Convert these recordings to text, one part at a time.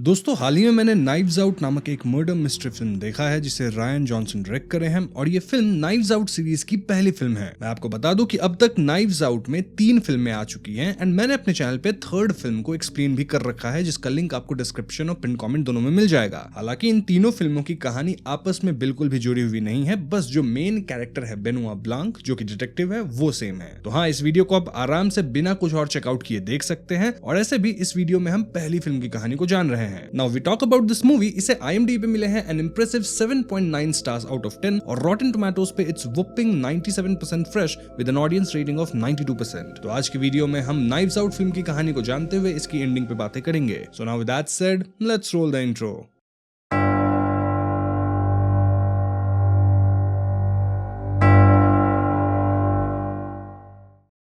दोस्तों हाल ही में मैंने नाइव्स आउट नामक एक मर्डर मिस्ट्री फिल्म देखा है जिसे रायन जॉनसन डायरेक्ट करे हैं और ये फिल्म नाइव्स आउट सीरीज की पहली फिल्म है। मैं आपको बता दूं कि अब तक नाइव्स आउट में 3 फिल्में आ चुकी हैं एंड मैंने अपने चैनल पे थर्ड फिल्म को एक्सप्लेन भी कर रखा है जिसका लिंक आपको डिस्क्रिप्शन और पिन कमेंट दोनों में मिल जाएगा। हालांकि इन तीनों फिल्मों की कहानी आपस में बिल्कुल भी जुड़ी हुई नहीं है, बस जो मेन कैरेक्टर है बेनुआ ब्लांक जो कि डिटेक्टिव है वो सेम है। तो हाँ, इस वीडियो को आप आराम से बिना कुछ और चेकआउट किए देख सकते हैं और ऐसे भी इस वीडियो में हम पहली फिल्म की कहानी को जान रहे हैं। Now we talk about this movie. इसे IMDb पे मिले हैं an impressive 7.9 stars out of 10 और रॉटेन टोमेटोज पे it's whopping 97% fresh with an audience rating of 92%। तो आज की वीडियो में हम नाइव्स आउट फिल्म की कहानी को जानते हुए इसकी एंडिंग पे बातें करेंगे। So now with that said, let's roll the intro.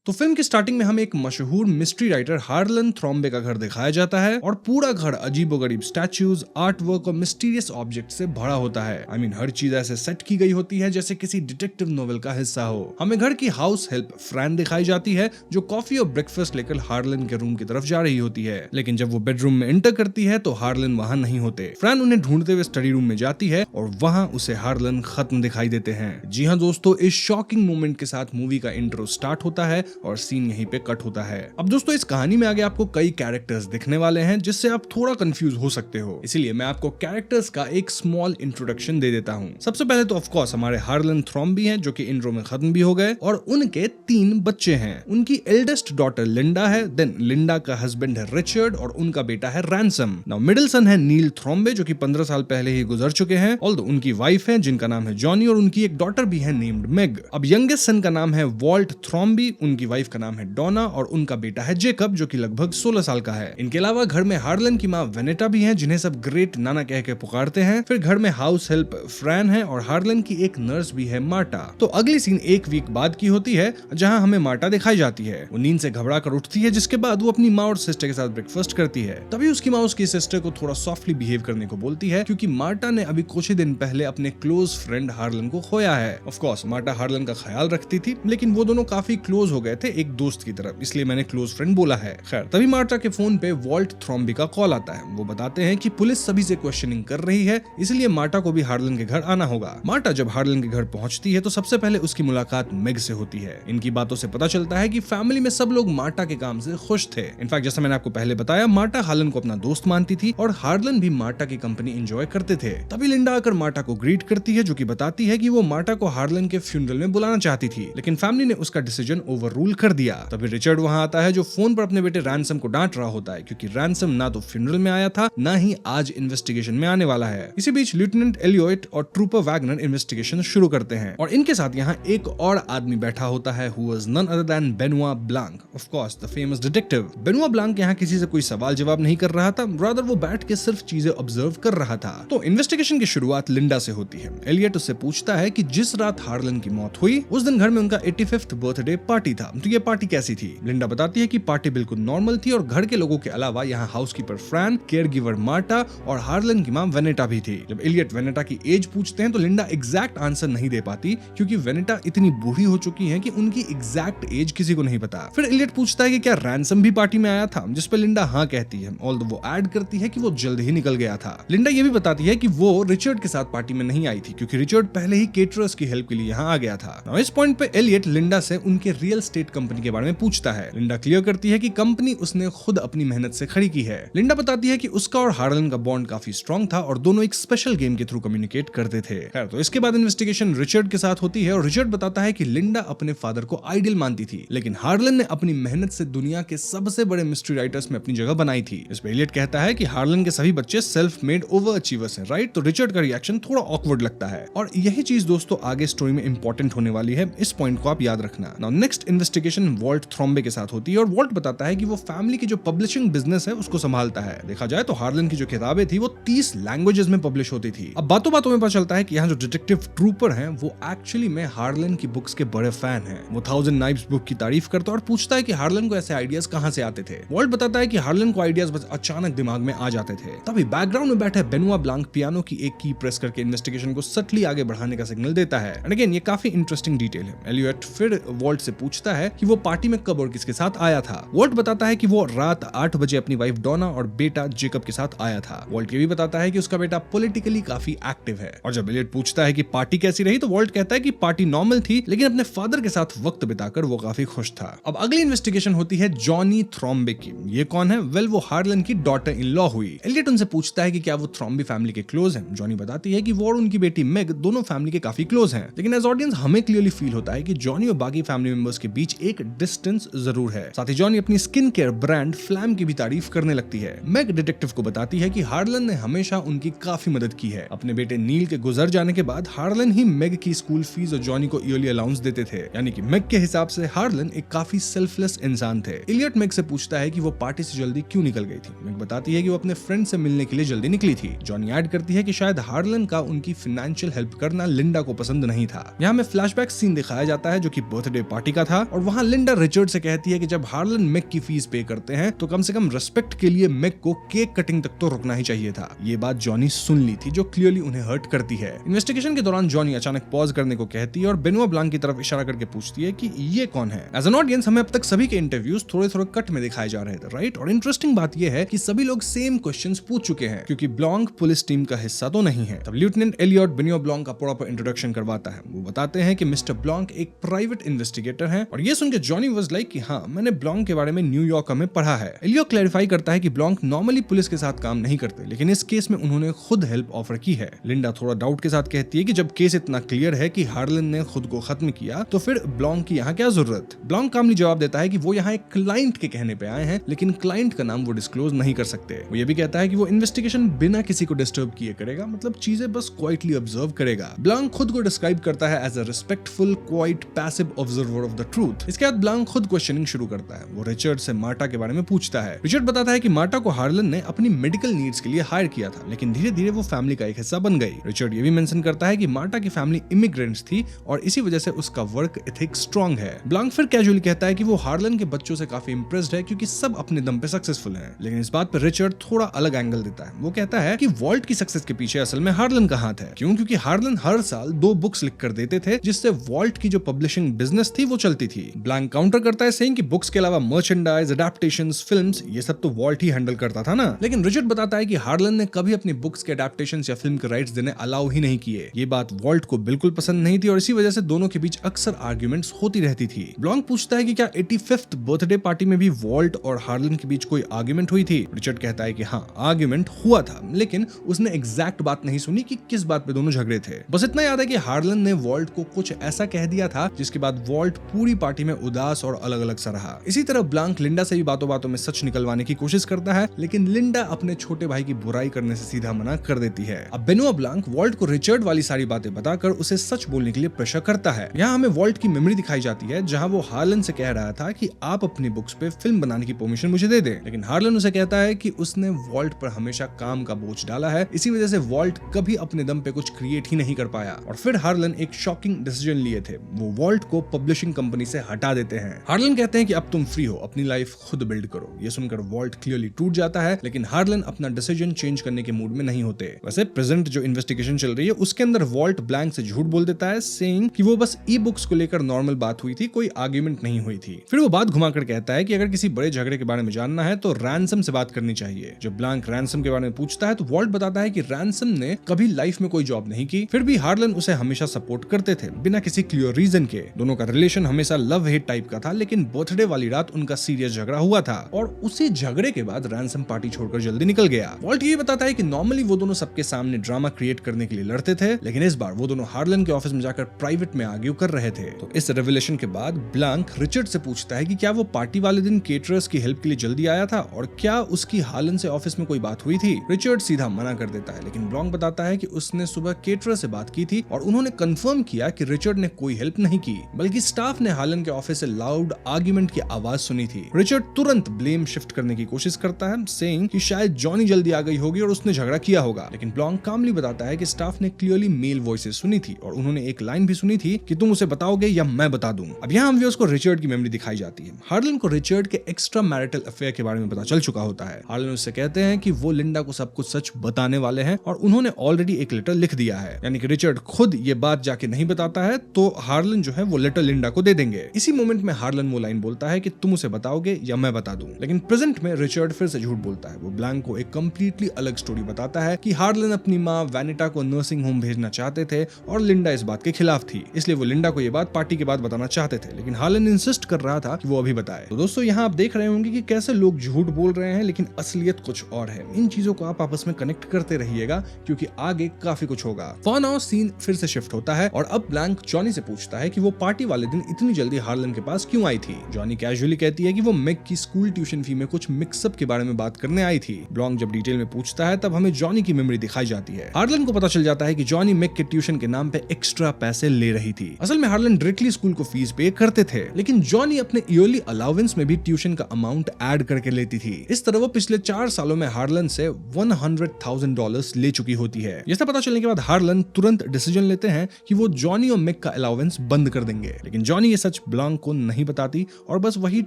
तो फिल्म की स्टार्टिंग में हमें एक मशहूर मिस्ट्री राइटर हार्लन थ्रॉम्बे का घर दिखाया जाता है और पूरा घर अजीबोगरीब स्टैच्यूज, आर्ट वर्क और मिस्टीरियस ऑब्जेक्ट से भरा होता है। I mean, हर चीज ऐसे सेट की गई होती है जैसे किसी डिटेक्टिव नोवेल का हिस्सा हो। हमें घर की हाउस हेल्प फ्रैन दिखाई जाती है जो कॉफी और ब्रेकफास्ट लेकर हार्लन के रूम की तरफ जा रही होती है, लेकिन जब वो बेडरूम में एंटर करती है तो हार्लन वहां नहीं होते। फ्रैन उन्हें ढूंढते हुए स्टडी रूम में जाती है और वहां उसे हार्लन खत्म दिखाई देते हैं। जी हाँ दोस्तों, इस शॉकिंग मोमेंट के साथ मूवी का इंट्रो स्टार्ट होता है और सीन यहीं पे कट होता है। अब दोस्तों इस कहानी में आगे आपको कई कैरेक्टर्स दिखने वाले हैं जिससे आप थोड़ा कंफ्यूज हो सकते हो, इसीलिए मैं आपको कैरेक्टर्स का एक स्मॉल इंट्रोडक्शन दे देता हूँ। सबसे पहले तो ऑफ कोर्स हमारे हार्लन थ्रॉम्बी हैं जो कि इंट्रो में खत्म भी हो गए और उनके 3 बच्चे हैं। उनकी एल्डेस्ट डॉटर लिंडा है, देन लिंडा का हस्बैंड है रिचर्ड और उनका बेटा है रैंसम। नाउ मिडिल सन है नील थ्रॉम्बे जो कि 15 साल पहले ही गुजर चुके हैं, ऑल्दो उनकी वाइफ है जिनका नाम है जॉनी और उनकी एक डॉटर भी है नेम्ड मेग। अब यंगेस्ट सन का नाम है वॉल्ट थ्रॉम्बी, उनकी वाइफ का नाम है डोना और उनका बेटा है जेकब जो कि लगभग 16 साल का है। इनके अलावा घर में हार्लन की माँ वेनेटा भी है जिन्हें सब ग्रेट नाना कह के पुकारते हैं। फिर घर में हाउस हेल्प फ्रैन है और हार्लन की एक नर्स भी है मार्टा। तो अगली सीन 1 वीक बाद की होती है जहां हमें मार्टा दिखाई जाती है। वो नींद से घबरा कर उठती है जिसके बाद वो अपनी माँ और सिस्टर के साथ ब्रेकफास्ट करती है। तभी उसकी माँ उसकी सिस्टर को थोड़ा सॉफ्टली बिहेव करने को बोलती है क्योंकि मार्टा ने अभी कुछ ही दिन पहले अपने क्लोज फ्रेंड हार्लन को खोया है। ऑफ कोर्स मार्टा हार्लन का ख्याल रखती थी लेकिन वो दोनों काफी क्लोज हो गए थे एक दोस्त की तरफ, इसलिए मैंने क्लोज फ्रेंड बोला है। खैर तभी मार्टा के फोन पे वॉल्ट थ्रॉम्बी का कॉल आता है। वो बताते हैं कि पुलिस सभी से क्वेश्चनिंग कर रही है, इसलिए मार्टा को भी हार्लन के घर आना होगा। मार्टा जब हार्लन के घर पहुंचती है तो सबसे पहले उसकी मुलाकात मेग से होती है। इनकी बातों से पता चलता है कि फैमिली में सब लोग मार्टा के काम से खुश थे। इनफैक्ट जैसा मैंने आपको पहले बताया, मार्टा हार्लन को अपना दोस्त मानती थी और हार्लन भी मार्टा की कंपनी एंजॉय करते थे। तभी लिंडा आकर मार्टा को ग्रीट करती है जो कि बताती है कि वो मार्टा को हार्लन के फ्यूनरल में बुलाना चाहती थी, लेकिन फैमिली ने उसका डिसीजन ओवररूल कर दिया। तभी रिचर्ड वहां आता है जो फोन पर अपने बेटे रैंसम को डांट रहा होता है क्योंकि रैंसम ना तो फ्यूनरल में आया था ना ही आज इन्वेस्टिगेशन में आने वाला है। इसी बीच लेफ्टिनेंट एलियोट और ट्रूपर वैगनर इन्वेस्टिगेशन शुरू करते हैं और इनके साथ यहाँ एक और आदमी बैठा होता है who was none other than Benoit Blanc, of course the famous detective. Benoit Blanc यहाँ किसी से कोई सवाल जवाब नहीं कर रहा था, रादर वो बैठ के सिर्फ चीजें ऑब्जर्व कर रहा था। तो इन्वेस्टिगेशन की शुरुआत लिंडा से होती है। एलियट उससे पूछता है कि जिस रात हार्लन की मौत हुई उस दिन घर में उनका 85th बर्थडे पार्टी था, तो ये पार्टी कैसी थी? लिंडा बताती है कि पार्टी बिल्कुल नॉर्मल थी और घर के लोगों के अलावा यहाँ हाउसकीपर फ्रैन, केयरगिवर मार्टा और हार्लन की मां वेनेटा भी थी। जब एलियट वेनेटा की एज पूछते हैं तो लिंडा एग्जैक्ट आंसर नहीं दे पाती क्योंकि वेनेटा इतनी बूढ़ी हो चुकी हैं कि उनकी एग्जैक्ट एज किसी को नहीं पता। फिर एलियट पूछता है कि क्या रैंसम भी पार्टी में आया था, जिस पे लिंडा हाँ कहती है, ऑल्दो वो ऐड करती है कि वो जल्द ही निकल गया था। लिंडा ये भी बताती है कि वो रिचर्ड के साथ पार्टी में नहीं आई थी क्योंकि रिचर्ड पहले ही केटरर्स की हेल्प के लिए यहाँ आ गया था। इस पॉइंट पे एलियट लिंडा से उनके रियल एस्टेट कंपनी के बारे में पूछता है। लिंडा क्लियर करती है कि कंपनी उसने खुद अपनी मेहनत से खड़ी की है। लिंडा बताती है कि उसका और हार्लन का बॉन्ड काफी स्ट्रॉन्ग था और दोनों एक स्पेशल गेम के थ्रू कम्युनिकेट करते थे। खैर तो इसके बाद इन्वेस्टिगेशन रिचर्ड के साथ होती है और रिचर्ड बताता है कि लिंडा अपने फादर को आइडियल मानती थी, लेकिन हार्लन ने अपनी मेहनत से दुनिया के सबसे बड़े मिस्ट्री राइटर्स में अपनी जगह बनाई थी। इस पे एलियट कहता है कि हार्लन के सभी बच्चे सेल्फ मेड ओवर अचीवर्स हैं, राइट? तो रिचर्ड का रिएक्शन थोड़ा ऑकवर्ड लगता है और यही चीज दोस्तों आगे स्टोरी में इंपॉर्टेंट होने वाली है, इस पॉइंट को आप याद रखना। नाउ नेक्स्ट इन्वेस्टिगेशन वॉल्ट थ्रॉम्बे के साथ होती है और वॉल्ट बताता है कि वो फैमिली की जो पब्लिशिंग बिजनेस है उसको संभालता है। देखा जाए तो हार्लन की जो किताबें थी वो 30 लैंग्वेजेस में पब्लिश होती थी। अब बातों बातों में पता चलता है कि यहाँ जो डिटेक्टिव ट्रूपर हैं वो एक्चुअली में हार्लन की बुक्स के बड़े फैन हैं। वो 1000 नाइव्स बुक की तारीफ करता है और पूछता है कि हार्लन को ऐसे आइडियाज कहाँ से आते थे। वॉल्ट बताता है कि हार्लन को आइडियाज बस अचानक दिमाग में आ जाते थे। तभी बैकग्राउंड में बैठे बेनुआ ब्लांक पियानो की एक की प्रेस करके इन्वेस्टिगेशन को सटली आगे बढ़ाने का सिग्नल देता है। एंड अगेन ये काफी इंटरेस्टिंग डिटेल है। एलियट फिर वॉल्ट से पूछता है कि वो पार्टी में कब और किसके साथ आया था। वॉल्ट बताता है कि वो रात 8 बजे अपनी वाइफ डोना और बेटा जेकब के साथ आया था। वॉल्ट ये भी बताता है कि उसका बेटा पॉलिटिकली काफी एक्टिव है। और जब एलियट पूछता है कि पार्टी कैसी रही तो वॉल्ट कहता है कि पार्टी नॉर्मल थी, लेकिन अपने फादर के साथ वक्त बिताकर वो काफी खुश था। अब अगली इन्वेस्टिगेशन होती है जॉनी थ्रॉम्बे की। ये कौन है? वेल, वो हार्लन की डॉटर इन लॉ हुई। एलियट उनसे पूछता है कि क्या वो थ्रॉम्बे फैमिली के क्लोज हैं। जॉनी बताती है कि वो और उनकी बेटी मेग दोनों फैमिली के काफी क्लोज हैं, लेकिन एज ऑडियंस हमें क्लियरली फील होता है कि जॉनी और बाकी फैमिली मेंबर्स के बीच एक डिस्टेंस जरूर है। साथ ही जॉनी अपनी स्किन केयर ब्रांड फ्लैम की भी तारीफ करने लगती है। मेग डिटेक्टिव को बताती है कि हार्लन ने हमेशा उनकी काफी मदद की है। अपने बेटे नील के गुजर जाने के बाद हार्लन ही मेग की स्कूल फीस और जॉनी को ईयरली अलाउंस देते थे, यानी कि मेग के हिसाब से हार्लन एक काफी सेल्फलेस इंसान थे। एलियट मेग से पूछता है कि वो पार्टी से जल्दी क्यों निकल गई थी। मेग बताती है कि वो अपने फ्रेंड से मिलने के लिए जल्दी निकली थी। जॉनी ऐड करती है कि शायद हार्लन का उनकी फाइनेंशियल हेल्प करना लिंडा को पसंद नहीं था। यहाँ में फ्लैशबैक सीन दिखाया जाता है जो कि बर्थडे पार्टी का था, और वहाँ लिंडा रिचर्ड से कहती है कि जब हार्लन मेग की फीस पे करते हैं तो कम से कम रिस्पेक्ट के लिए मेग को केक कटिंग तक तो रुकना ही चाहिए था। ये बात जॉनी सुन ली थी, जो क्लियरली उन्हें हर्ट करती है। इन्वेस्टिगेशन के दौरान जॉनी अचानक पॉज करने को कहती है और बेनोआ ब्लांक की तरफ इशारा करके पूछती है कि ये कौन है। एज एन ऑडियंस हमें अब तक सभी के इंटरव्यूज थोड़े थोड़े कट में दिखाए जा रहे थे, राइट? और इंटरेस्टिंग बात यह है कि सभी लोग सेम क्वेश्चंस पूछ चुके हैं, क्योंकि ब्लांक पुलिस टीम का हिस्सा तो नहीं है। तब लेफ्टिनेंट एलियट बेनोआ ब्लांक का प्रॉपर इंट्रोडक्शन करवाता है। वो बताते हैं कि मिस्टर ब्लांक एक प्राइवेट इन्वेस्टिगेटर हैं, और ये सुनकर जॉनी वाज लाइक कि हाँ, मैंने ब्लांक के बारे में न्यूयॉर्क में पढ़ा है। एलियट क्लैरिफाई करता है कि ब्लांक नॉर्मली पुलिस के साथ काम नहीं करते, लेकिन इस केस में उन्होंने खुद हेल्प ऑफर की है। लिंडा थोड़ा डाउट के साथ कहती है कि जब केस इतना क्लियर है कि हार्लन ने खुद को खत्म किया तो फिर ब्लांक की यहाँ क्या जरूरत। ब्लांक कामली जवाब देता है कि वो यहाँ एक क्लाइंट के कहने पे आए हैं, लेकिन क्लाइंट का नाम वो डिस्क्लोज नहीं कर सकते। वो ये भी कहता है कि वो इन्वेस्टिगेशन बिना किसी को डिस्टर्ब किए करेगा, मतलब चीजें बस क्वाइटली ऑब्जर्व करेगा। ब्लांक खुद को डिस्क्राइब करता है as a respectful, quiet, passive observer of the truth. इसके बाद ब्लांक खुद क्वेश्चनिंग शुरू करता है। वो रिचर्ड से मार्टा के बारे में पूछता है। रिचर्ड बताता है कि मार्टा को हार्लन ने अपनी मेडिकल नीड्स के लिए हायर किया था, लेकिन धीरे धीरे वो फैमिली का एक हिस्सा बन गई। रिचर्ड ये भी मेंशन करता है कि मार्टा की फैमिली इमिग्रेंट्स थी और इसी वजह से उसका वर्क एथिक स्ट्रांग है। ब्लांक फिर कैजुअली कहता है कि वो हार्लन के बच्चों से काफी इंप्रेस्ड है, क्योंकि सब अपने दम पे सक्सेसफुल हैं। लेकिन इस बात पर रिचर्ड थोड़ा अलग एंगल देता है। वो कहता है कि वॉल्ट की सक्सेस के पीछे असल में हार्लन का हाथ है। क्यों? क्योंकि हार्लन हर साल 2 बुक्स लिख कर देते थे, जिससे वॉल्ट की जो पब्लिशिंग बिजनेस थी वो चलती थी। ब्लांक काउंटर करता है सेइंग कि बुक्स के अलावा मर्चेंडाइज, अडैप्टेशंस, फिल्म्स, ये सब तो वॉल्ट ही हैंडल करता था ना। लेकिन रिचर्ड बताता है कि हार्लन ने कभी अपनी बुक्स के अडैप्टेशंस या फिल्म के राइट्स देने अलाउ ही नहीं किए। ये बात वॉल्ट को बिल्कुल पसंद नहीं थी और इसी वजह से दोनों के बीच अक्सर आर्ग्यूमेंट्स होती रहती थी। ब्लांक पूछता है कि क्या 85th बर्थडे पार्टी में भी वॉल्ट और हार्लन के बीच कोई आर्ग्यूमेंट हुई थी। रिचर्ड कहता है कि हाँ, आर्ग्यूमेंट हुआ था, लेकिन उसने एग्जैक्ट बात नहीं सुनी कि किस बात पे दोनों झगड़े थे। बस इतना याद है कि हार्लन ने वॉल्ट को कुछ ऐसा कह दिया था जिसके बाद वॉल्ट पूरी पार्टी में उदास और अलग अलग सा रहा। इसी तरह ब्लांक लिंडा से भी बातों बातों में सच निकलवाने की कोशिश करता है, लेकिन लिंडा अपने छोटे भाई की बुराई करने से सीधा मना कर देती है। अब बेनोआ ब्लांक वॉल्ट को रिचर्ड वाली सारी बातें बताकर उसे सच बोलने के लिए प्रेशर करता है। यहाँ हमें वॉल्ट की मेमोरी दिखाई जाती है, जहाँ वो हार्लन से कह रहा था कि आप अपनी बुक्स पे फिल्म बनाने की परमिशन मुझे दे दें, लेकिन हार्लन उसे कहता है कि उसने वॉल्ट पर हमेशा काम का बोझ डाला है, इसी वजह से वॉल्ट कभी अपने दम पे कुछ क्रिएट ही नहीं कर पाया। और फिर हार्लन एक शॉकिंग डिसीजन लिए थे, वो वॉल्ट को पब्लिशिंग कंपनी से हटा देते हैं। हार्लन कहते हैं कि अब तुम फ्री हो, अपनी लाइफ खुद बिल्ड करो। ये सुनकर वॉल्ट क्लियरली टूट जाता है, लेकिन हार्लन अपना डिसीजन चेंज करने के मूड में नहीं होते। वैसे प्रेजेंट जो इन्वेस्टिगेशन चल रही है उसके अंदर वॉल्ट ब्लैंक से झूठ बोल देता है, सेइंग कि वो बस ई बुक्स को लेकर नॉर्मल बात हुई थी, कोई आर्ग्यूमेंट नहीं हुई थी। फिर वो बात घुमाकर कहता है कि अगर किसी बड़े झगड़े के बारे में जानना है तो रैनसम से बात करनी चाहिए। जब ब्लैंक रैनसम के बारे में पूछता है तो वॉल्ट बताता है कि रैनसम ने कभी लाइफ में कोई जॉब नहीं की, फिर भी हार्लन उसे हमेशा सपोर्ट करते थे बिना किसी क्लियर रीजन के। दोनों का रिलेशन हमेशा लव हेट टाइप का था, लेकिन बर्थडे वाली रात उनका सीरियस झगड़ा हुआ था और उसी झगड़े के बाद रैनसम पार्टी छोड़कर जल्दी निकल गया। वॉल्ट ये बताता है कि नॉर्मली वो दोनों सबके सामने ड्रामा क्रिएट करने के लिए लड़ते थे, लेकिन इस बार वो दोनों हार्लन के ऑफिस में जाकर प्राइवेट में आर्ग्यू कर रहे थे। तो इस रेवलेशन के बाद ब्लैंक रिचर्ड से पूछता है कि क्या वो पार्टी वाले दिन केटरर्स की हेल्प के लिए जल्दी आया था और क्या उसकी हार्लन से ऑफिस में कोई बात हुई थी। रिचर्ड सीधा मना कर देता है, लेकिन ब्लैंक बताता है कि उसने सुबह केटरर से बात की थी और उन्होंने कंफर्म किया कि रिचर्ड ने कोई हेल्प नहीं की, बल्कि स्टाफ ने हार्लन के ऑफिस से लाउड आर्ग्यूमेंट की आवाज सुनी थी। रिचर्ड तुरंत ब्लेम शिफ्ट करने की कोशिश करता है, सेइंग कि शायद जॉनी जल्दी आ गई होगी और उसने झगड़ा किया होगा, लेकिन ब्लैंक कामली बताता है कि स्टाफ ने क्लियरली मेल वॉइसेस सुनी थी और उन्होंने एक लाइन भी सुनी थी कि तुम उसे बताओगे या मैं बता दूं। अब यहाँ हम व्यूअर्स को रिचर्ड की मेमोरी दिखाई जाती है। हार्लन को रिचर्ड के एक्स्ट्रा मैरिटल अफेयर के बारे में पता चल चुका होता है। हार्लन उससे कहते हैं कि वो लिंडा को सब कुछ सच बताने वाले हैं और उन्होंने ऑलरेडी एक लेटर लिख दिया है, यानी कि रिचर्ड खुद ये बात जाके नहीं बताता है तो हार्लन जो है वो लेटर लिंडा को दे देंगे। जाएंगे। इसी मोमेंट में हार्लन वो लाइन बोलता है कि तुम उसे बताओगे या मैं बता दूं। लेकिन प्रेजेंट में रिचर्ड फिर से झूठ बोलता है। वो ब्लैंक को एक कंप्लीटली अलग स्टोरी बताता है कि हार्लन अपनी माँ वैनिटा को नर्सिंग होम भेजना चाहते थे और लिंडा इस बात के खिलाफ थी, इसलिए वो लिंडा को ये बात पार्टी के बाद बताना चाहते थे, लेकिन हार्लन इंसिस्ट कर रहा था कि वो अभी बताए। तो दोस्तों यहाँ आप देख रहे होंगे कि कैसे लोग झूठ बोल रहे हैं लेकिन असलियत कुछ और है। इन चीजों को आप आपस में कनेक्ट करते रहिएगा क्योंकि आगे काफी कुछ होगा। फॉर नाउ सीन फिर से शिफ्ट होता है और अब ब्लैंक जॉनी से पूछता है कि वो पार्टी वाले दिन इतनी जल्दी हार्लन के पास क्यों आई थी। जॉनी कैजुअली कहती है कि वो मैक की स्कूल ट्यूशन फी में कुछ मिक्सअप के बारे में बात करने आई थी। ब्लॉन्क जब डिटेल में पूछता है तब हमें जॉनी की मेमोरी दिखाई जाती है। हार्लन को पता चल जाता है कि जॉनी मैक के ट्यूशन के नाम पे एक्स्ट्रा पैसे ले रही थी। असल में हार्लन डायरेक्टली स्कूल को फीस पे करते थे, लेकिन जॉनी अपने ईयरली अलाउंस में भी ट्यूशन का अमाउंट ऐड करके लेती थी। इस तरह वो पिछले 4 सालों में हार्लन से $100,000 ले चुकी होती है। ये सब पता चलने के बाद हार्लन तुरंत डिसीजन लेते हैं कि वो जॉनी और मैक का अलाउंस बंद कर देंगे, लेकिन जॉनी ये सच ब्लॉन्क को नहीं बताती और बस वही